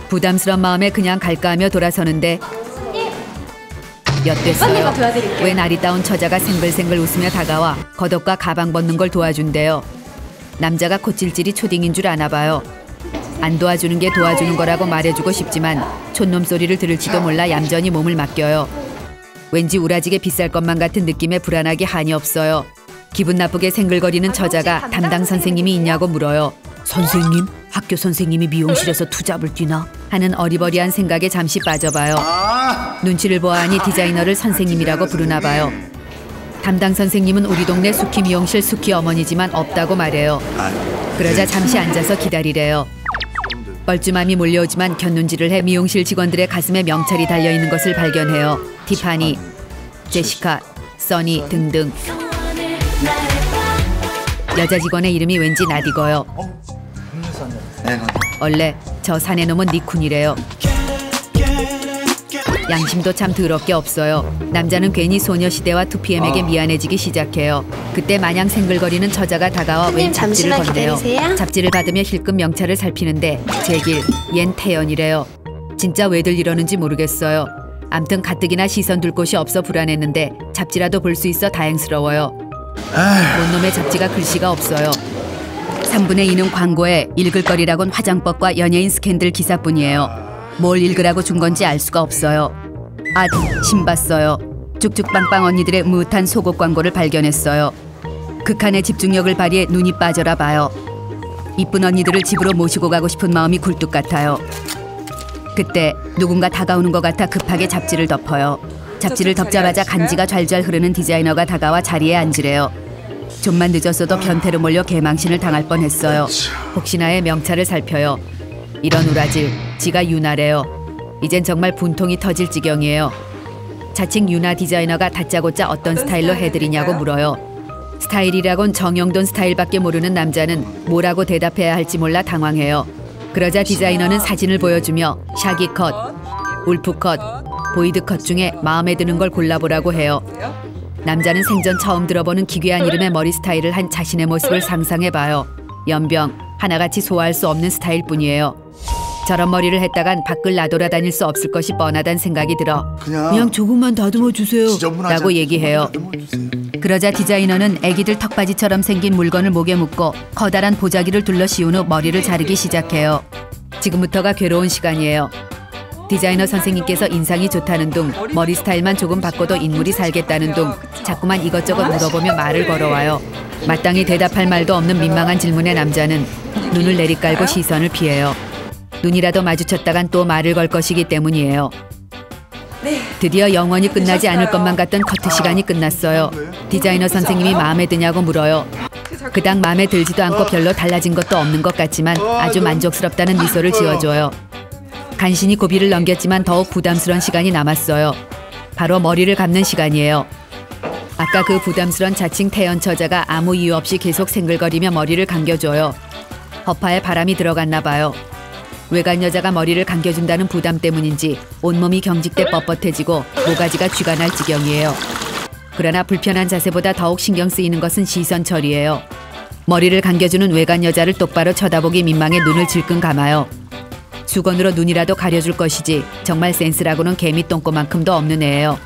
부담스러운 마음에 그냥 갈까 하며 돌아서는데 엿됐어요. 웬 아리따운 처자가 생글생글 웃으며 다가와 겉옷과 가방 벗는 걸 도와준대요. 남자가 콧질질이 초딩인 줄 아나 봐요. 안 도와주는 게 도와주는 거라고 말해주고 싶지만 촌놈 소리를 들을지도 몰라 얌전히 몸을 맡겨요. 왠지 우라지게 비쌀 것만 같은 느낌에 불안하기 한이 없어요. 기분 나쁘게 생글거리는 처자가 담당 선생님이 있냐고 물어요. 선생님? 학교 선생님이 미용실에서 투잡을 뛰나? 하는 어리버리한 생각에 잠시 빠져봐요. 눈치를 보아하니 디자이너를 선생님이라고 부르나 봐요. 담당 선생님은 우리 동네 수키 미용실 수키 어머니지만 없다고 말해요. 그러자 잠시 앉아서 기다리래요. 뻘쭘함이 몰려오지만 곁눈질을 해 미용실 직원들의 가슴에 명찰이 달려있는 것을 발견해요. 티파니, 제시카, 써니 등등. 여자 직원의 이름이 왠지 낯익어요. 원래 저 사내놈은 니쿤이래요. 양심도 참 더럽게 없어요. 남자는 괜히 소녀시대와 2PM에게 미안해지기 시작해요. 그때 마냥 생글거리는 처자가 다가와 웬 잡지를 건네요. 잡지를 받으며 힐끔 명찰을 살피는데 제길, 얜 태연이래요. 진짜 왜들 이러는지 모르겠어요. 암튼 가뜩이나 시선 둘 곳이 없어 불안했는데 잡지라도 볼 수 있어 다행스러워요. 뭔 놈의 잡지가 글씨가 없어요. 3분의 2는 광고에 읽을 거리라곤 화장법과 연예인 스캔들 기사뿐이에요. 뭘 읽으라고 준 건지 알 수가 없어요. 아, 신봤어요. 쭉쭉빵빵 언니들의 무릇한 속옷 광고를 발견했어요. 극한의 집중력을 발휘해 눈이 빠져라 봐요. 이쁜 언니들을 집으로 모시고 가고 싶은 마음이 굴뚝 같아요. 그때 누군가 다가오는 것 같아 급하게 잡지를 덮어요. 잡지를 덮자마자 간지가 좔좔 흐르는 디자이너가 다가와 자리에 앉으래요. 좀만 늦었어도 변태로 몰려 개망신을 당할 뻔했어요. 혹시나의 명찰을 살펴요. 이런 우라질, 지가 유나래요. 이젠 정말 분통이 터질 지경이에요. 자칭 유나 디자이너가 다짜고짜 어떤 스타일로 해드리냐고 물어요. 스타일이라곤 정형돈 스타일밖에 모르는 남자는 뭐라고 대답해야 할지 몰라 당황해요. 그러자 디자이너는 사진을 보여주며 샤기 컷, 울프 컷, 보이드 컷 중에 마음에 드는 걸 골라보라고 해요. 남자는 생전 처음 들어보는 기괴한 이름의 머리 스타일을 한 자신의 모습을 상상해봐요. 연병, 하나같이 소화할 수 없는 스타일 뿐이에요. 저런 머리를 했다간 밖을 나돌아다닐 수 없을 것이 뻔하단 생각이 들어 그냥 조금만 다듬어 주세요 라고 얘기해요. 그러자 디자이너는 애기들 턱받이처럼 생긴 물건을 목에 묶고 커다란 보자기를 둘러 씌운 후 머리를 자르기 시작해요. 지금부터가 괴로운 시간이에요. 디자이너 선생님께서 인상이 좋다는 둥, 머리 스타일만 조금 바꿔도 인물이 살겠다는 둥, 자꾸만 이것저것 물어보며 말을 걸어와요. 마땅히 대답할 말도 없는 민망한 질문에 남자는 눈을 내리깔고 시선을 피해요. 눈이라도 마주쳤다간 또 말을 걸 것이기 때문이에요. 드디어 영원히 끝나지 않을 것만 같던 커트 시간이 끝났어요. 디자이너 선생님이 마음에 드냐고 물어요. 그닥 마음에 들지도 않고 별로 달라진 것도 없는 것 같지만 아주 만족스럽다는 미소를 지어줘요. 간신히 고비를 넘겼지만 더욱 부담스러운 시간이 남았어요. 바로 머리를 감는 시간이에요. 아까 그 부담스런 자칭 태연 처자가 아무 이유 없이 계속 생글거리며 머리를 감겨줘요. 허파에 바람이 들어갔나 봐요. 외간 여자가 머리를 감겨준다는 부담 때문인지 온몸이 경직돼 뻣뻣해지고 모가지가 쥐가 날 지경이에요. 그러나 불편한 자세보다 더욱 신경 쓰이는 것은 시선 처리예요. 머리를 감겨주는 외간 여자를 똑바로 쳐다보기 민망해 눈을 질끈 감아요. 수건으로 눈이라도 가려줄 것이지 정말 센스라고는 개미 똥꼬만큼도 없는 애예요.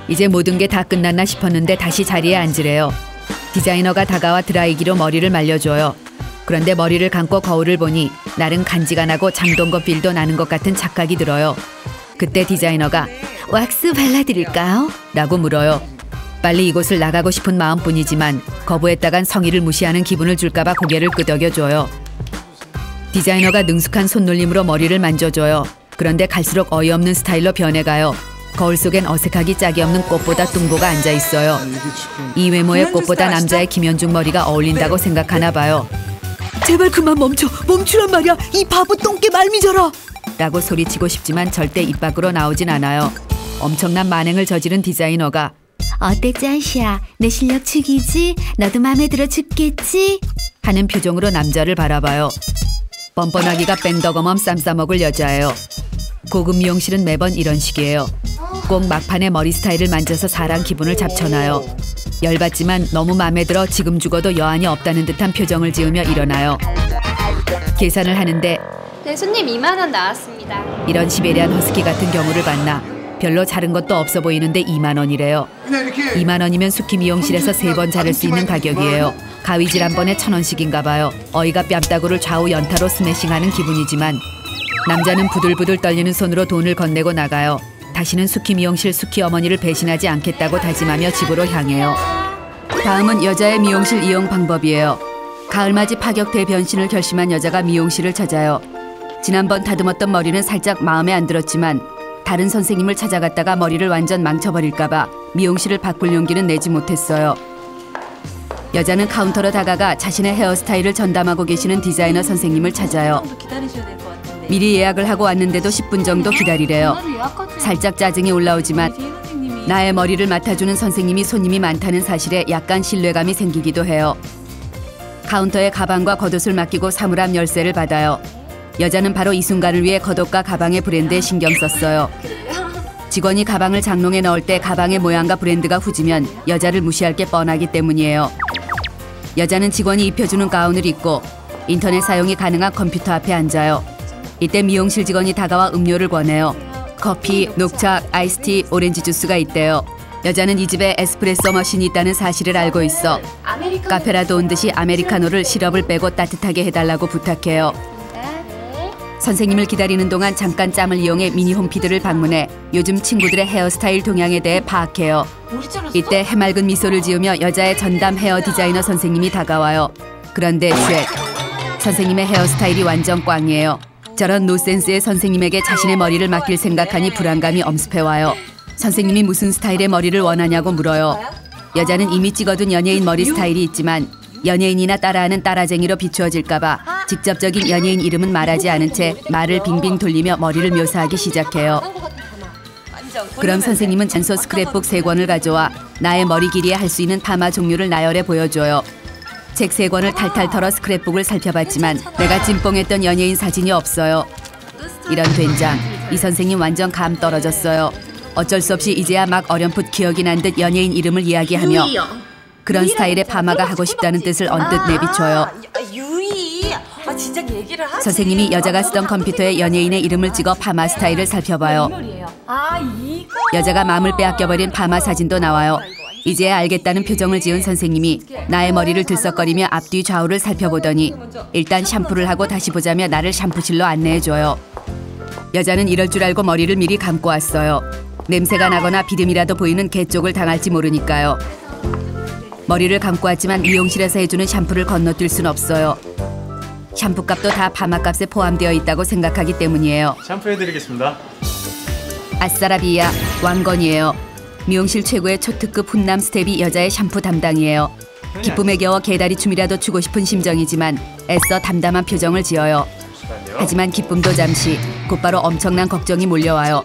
이제 모든 게 다 끝났나 싶었는데 다시 자리에 앉으래요. 디자이너가 다가와 드라이기로 머리를 말려줘요. 그런데 머리를 감고 거울을 보니 나름 간지가 나고 장동건 필도 나는 것 같은 착각이 들어요. 그때 디자이너가 왁스 발라드릴까요? 라고 물어요. 빨리 이곳을 나가고 싶은 마음뿐이지만 거부했다간 성의를 무시하는 기분을 줄까봐 고개를 끄덕여줘요. 디자이너가 능숙한 손놀림으로 머리를 만져줘요. 그런데 갈수록 어이없는 스타일로 변해가요. 거울 속엔 어색하기 짝이 없는 꽃보다 뚱보가 앉아있어요. 이 외모에 꽃보다 남자의 김현중 머리가 어울린다고 생각하나 봐요. 제발 그만 멈추란 말이야. 이 바보 똥개 말미져라 라고 소리치고 싶지만 절대 입 밖으로 나오진 않아요. 엄청난 만행을 저지른 디자이너가 어때 짜시야? 내 실력 죽이지? 너도 마음에 들어 죽겠지? 하는 표정으로 남자를 바라봐요. 뻔뻔하기가 뺀덕어멈 쌈 싸먹을 여자예요. 고급 미용실은 매번 이런 식이에요. 꼭 막판에 머리 스타일을 만져서 사람 기분을 잡쳐놔요. 열받지만 너무 마음에 들어 지금 죽어도 여한이 없다는 듯한 표정을 지으며 일어나요. 계산을 하는데 네, 손님 2만 원 나왔습니다. 이런 시베리안 허스키 같은 경우를 봤나. 별로 자른 것도 없어 보이는데 2만 원이래요. 그냥 이렇게 2만 원이면 수키 미용실에서 3번 자를 수 있는 가격이에요. 가위질 한 번에 1,000원씩인가 봐요. 어이가 뺨따구를 좌우 연타로 스매싱하는 기분이지만 남자는 부들부들 떨리는 손으로 돈을 건네고 나가요. 다시는 수키 미용실 수키 어머니를 배신하지 않겠다고 다짐하며 집으로 향해요. 다음은 여자의 미용실 이용 방법이에요. 가을맞이 파격 대변신을 결심한 여자가 미용실을 찾아요. 지난번 다듬었던 머리는 살짝 마음에 안 들었지만 다른 선생님을 찾아갔다가 머리를 완전 망쳐버릴까봐 미용실을 바꿀 용기는 내지 못했어요. 여자는 카운터로 다가가 자신의 헤어스타일을 전담하고 계시는 디자이너 선생님을 찾아요. 미리 예약을 하고 왔는데도 10분 정도 기다리래요. 살짝 짜증이 올라오지만 나의 머리를 맡아주는 선생님이 손님이 많다는 사실에 약간 신뢰감이 생기기도 해요. 카운터에 가방과 겉옷을 맡기고 사물함 열쇠를 받아요. 여자는 바로 이 순간을 위해 겉옷과 가방의 브랜드에 신경 썼어요. 직원이 가방을 장롱에 넣을 때 가방의 모양과 브랜드가 후지면 여자를 무시할 게 뻔하기 때문이에요. 여자는 직원이 입혀주는 가운을 입고 인터넷 사용이 가능한 컴퓨터 앞에 앉아요. 이때 미용실 직원이 다가와 음료를 권해요. 커피, 녹차, 아이스티, 오렌지 주스가 있대요. 여자는 이 집에 에스프레소 머신이 있다는 사실을 알고 있어 카페라도 온 듯이 아메리카노를 시럽을 빼고 따뜻하게 해달라고 부탁해요. 선생님을 기다리는 동안 잠깐 짬을 이용해 미니 홈피드를 방문해 요즘 친구들의 헤어스타일 동향에 대해 파악해요. 이때 해맑은 미소를 지으며 여자의 전담 헤어 디자이너 선생님이 다가와요. 그런데 쉣! 선생님의 헤어스타일이 완전 꽝이에요. 저런 노센스의 선생님에게 자신의 머리를 맡길 생각하니 불안감이 엄습해와요. 선생님이 무슨 스타일의 머리를 원하냐고 물어요. 여자는 이미 찍어둔 연예인 머리 스타일이 있지만 연예인이나 따라하는 따라쟁이로 비추어질까봐 직접적인 연예인 이름은 말하지 않은 채 말을 빙빙 돌리며 머리를 묘사하기 시작해요. 그럼 선생님은 전소 스크랩북 3권을 가져와 나의 머리 길이에 할 수 있는 파마 종류를 나열해 보여줘요. 책 3권을 탈탈 털어 스크랩북을 살펴봤지만 내가 찐뽕했던 연예인 사진이 없어요. 이런 된장, 이 선생님 완전 감 떨어졌어요. 어쩔 수 없이 이제야 막 어렴풋 기억이 난 듯 연예인 이름을 이야기하며 그런 스타일의 파마가 하고 싶다는 뜻을 언뜻 내비쳐요. 진짜 얘기를 하지. 선생님이 여자가 쓰던 컴퓨터에 연예인의 이름을 찍어 파마 스타일을 살펴봐요. 여자가 마음을 빼앗겨버린 파마 사진도 나와요. 이제야 알겠다는 표정을 지은 선생님이 나의 머리를 들썩거리며 앞뒤 좌우를 살펴보더니 일단 샴푸를 하고 다시 보자며 나를 샴푸실로 안내해줘요. 여자는 이럴 줄 알고 머리를 미리 감고 왔어요. 냄새가 나거나 비듬이라도 보이는 개 쪽을 당할지 모르니까요. 머리를 감고 왔지만 미용실에서 해주는 샴푸를 건너뛸 순 없어요. 샴푸값도 다 파마값에 포함되어 있다고 생각하기 때문이에요. 샴푸해드리겠습니다. 아싸라비야, 왕건이에요. 미용실 최고의 초특급 훈남 스텝이 여자의 샴푸 담당이에요. 기쁨에 겨워 개다리 춤이라도 추고 싶은 심정이지만 애써 담담한 표정을 지어요. 하지만 기쁨도 잠시, 곧바로 엄청난 걱정이 몰려와요.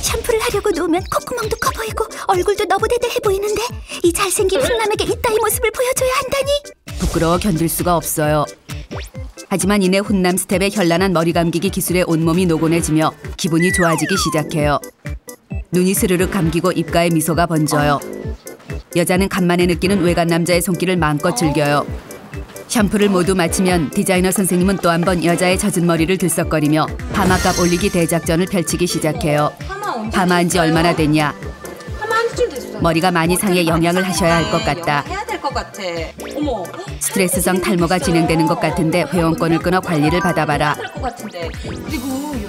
샴푸를 하려고 놓으면 콧구멍도 커 보이고 얼굴도 너부대대해 보이는데 이 잘생긴 훈남에게 이따위 모습을 보여줘야 한다니. 부끄러워 견딜 수가 없어요. 하지만 이내 훈남 스텝의 현란한 머리 감기기 기술에 온몸이 노곤해지며 기분이 좋아지기 시작해요. 눈이 스르륵 감기고 입가에 미소가 번져요. 여자는 간만에 느끼는 외간 남자의 손길을 마음껏 즐겨요. 샴푸를 모두 마치면 디자이너 선생님은 또 한 번 여자의 젖은 머리를 들썩거리며 파마값 올리기 대작전을 펼치기 시작해요. 파마한 지 얼마나 됐냐? 머리가 많이 상해 영양을 하셔야 할 것 같다. 스트레스성 탈모가 진행되는 것 같은데 회원권을 끊어 관리를 받아봐라.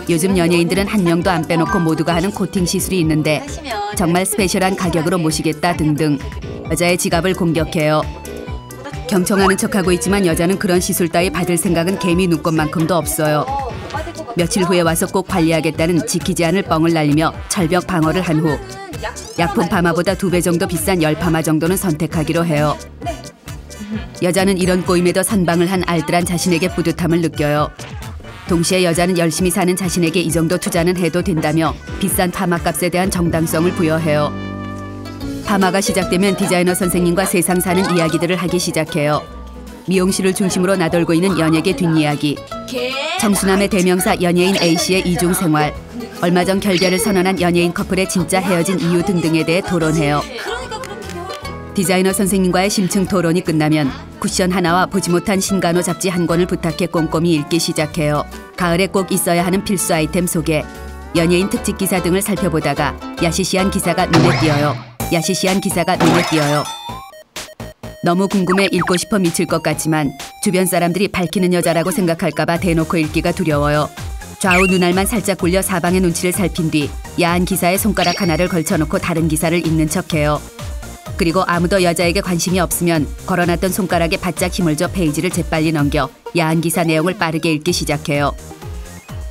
요즘 연예인들은 한 명도 안 빼놓고 모두가 하는 코팅 시술이 있는데 정말 스페셜한 가격으로 모시겠다 등등 여자의 지갑을 공격해요. 경청하는 척하고 있지만 여자는 그런 시술 따위 받을 생각은 개미 눈곱만큼도 없어요. 며칠 후에 와서 꼭 관리하겠다는 지키지 않을 뻥을 날리며 철벽 방어를 한 후 약품 파마보다 2배 정도 비싼 열 파마 정도는 선택하기로 해요. 여자는 이런 꼬임에도 선방을 한 알뜰한 자신에게 뿌듯함을 느껴요. 동시에 여자는 열심히 사는 자신에게 이 정도 투자는 해도 된다며 비싼 파마값에 대한 정당성을 부여해요. 파마가 시작되면 디자이너 선생님과 세상 사는 이야기들을 하기 시작해요. 미용실을 중심으로 나돌고 있는 연예계 뒷이야기, 청순함의 대명사 연예인 A씨의 이중 생활, 얼마 전 결별을 선언한 연예인 커플의 진짜 헤어진 이유 등등에 대해 토론해요. 디자이너 선생님과의 심층 토론이 끝나면 쿠션 하나와 보지 못한 신간호 잡지 한 권을 부탁해 꼼꼼히 읽기 시작해요. 가을에 꼭 있어야 하는 필수 아이템 소개, 연예인 특집 기사 등을 살펴보다가 야시시한 기사가 눈에 띄어요. 야시시한 기사가 눈에 띄어요. 너무 궁금해 읽고 싶어 미칠 것 같지만 주변 사람들이 밝히는 여자라고 생각할까봐 대놓고 읽기가 두려워요. 좌우 눈알만 살짝 굴려 사방의 눈치를 살핀 뒤 야한 기사에 손가락 하나를 걸쳐놓고 다른 기사를 읽는 척해요. 그리고 아무도 여자에게 관심이 없으면 걸어놨던 손가락에 바짝 힘을 줘 페이지를 재빨리 넘겨 야한 기사 내용을 빠르게 읽기 시작해요.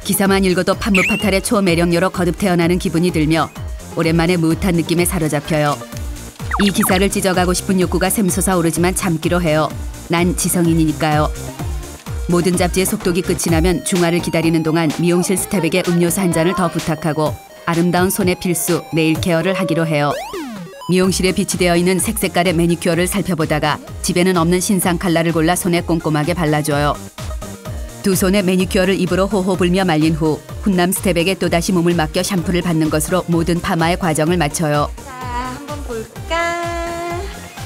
기사만 읽어도 판무파탈의 초매력녀로 거듭 태어나는 기분이 들며 오랜만에 무릇한 느낌에 사로잡혀요. 이 기사를 찢어가고 싶은 욕구가 샘솟아 오르지만 참기로 해요. 난 지성인이니까요. 모든 잡지의 속독이 끝이 나면 중화를 기다리는 동안 미용실 스텝에게 음료수 한 잔을 더 부탁하고 아름다운 손의 필수 네일 케어를 하기로 해요. 미용실에 비치되어 있는 색색깔의 매니큐어를 살펴보다가 집에는 없는 신상 컬러를 골라 손에 꼼꼼하게 발라줘요. 두 손에 매니큐어를 입으로 호호 불며 말린 후 훈남 스텝에게 또다시 몸을 맡겨 샴푸를 받는 것으로 모든 파마의 과정을 마쳐요. 자, 한번 볼까?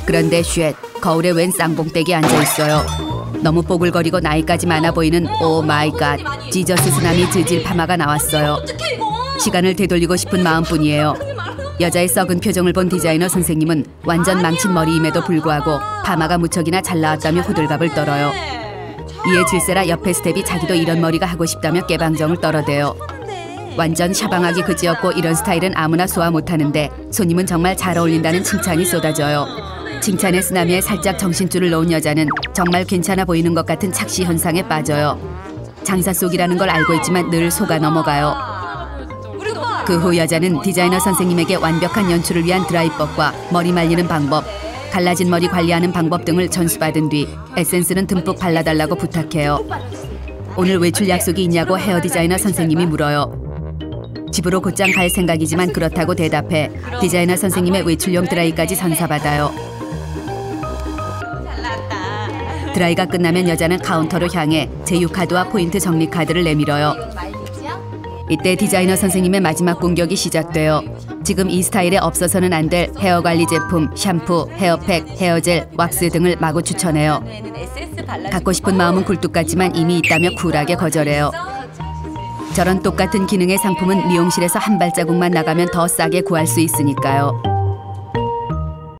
그런데 쉣, 거울에 웬 쌍봉댁이 앉아있어요. 너무 뽀글거리고 나이까지 많아 보이는 오 마이 갓, 지저스 쓰나미 드질 파마가 나왔어요. 시간을 되돌리고 싶은 마음뿐이에요. 여자의 썩은 표정을 본 디자이너 선생님은 완전 망친 머리임에도 불구하고 파마가 무척이나 잘 나왔다며 호들갑을 떨어요. 이에 질세라 옆에 스텝이 자기도 이런 머리가 하고 싶다며 깨방정을 떨어대요. 완전 샤방하기 그지였고 이런 스타일은 아무나 소화 못하는데 손님은 정말 잘 어울린다는 칭찬이 쏟아져요. 칭찬의 쓰나미에 살짝 정신줄을 놓은 여자는 정말 괜찮아 보이는 것 같은 착시 현상에 빠져요. 장사 속이라는 걸 알고 있지만 늘 속아 넘어가요. 그 후 여자는 디자이너 선생님에게 완벽한 연출을 위한 드라이법과 머리 말리는 방법, 갈라진 머리 관리하는 방법 등을 전수받은 뒤 에센스는 듬뿍 발라달라고 부탁해요. 오늘 외출 약속이 있냐고 헤어 디자이너 선생님이 물어요. 집으로 곧장 갈 생각이지만 그렇다고 대답해 디자이너 선생님의 외출용 드라이까지 선사받아요. 드라이가 끝나면 여자는 카운터로 향해 제휴카드와 포인트 정리 카드를 내밀어요. 이때 디자이너 선생님의 마지막 공격이 시작돼요. 지금 이 스타일에 없어서는 안 될 헤어관리 제품, 샴푸, 헤어팩, 헤어젤, 왁스 등을 마구 추천해요. 갖고 싶은 마음은 굴뚝 같지만 이미 있다며 쿨하게 거절해요. 저런 똑같은 기능의 상품은 미용실에서 한 발자국만 나가면 더 싸게 구할 수 있으니까요.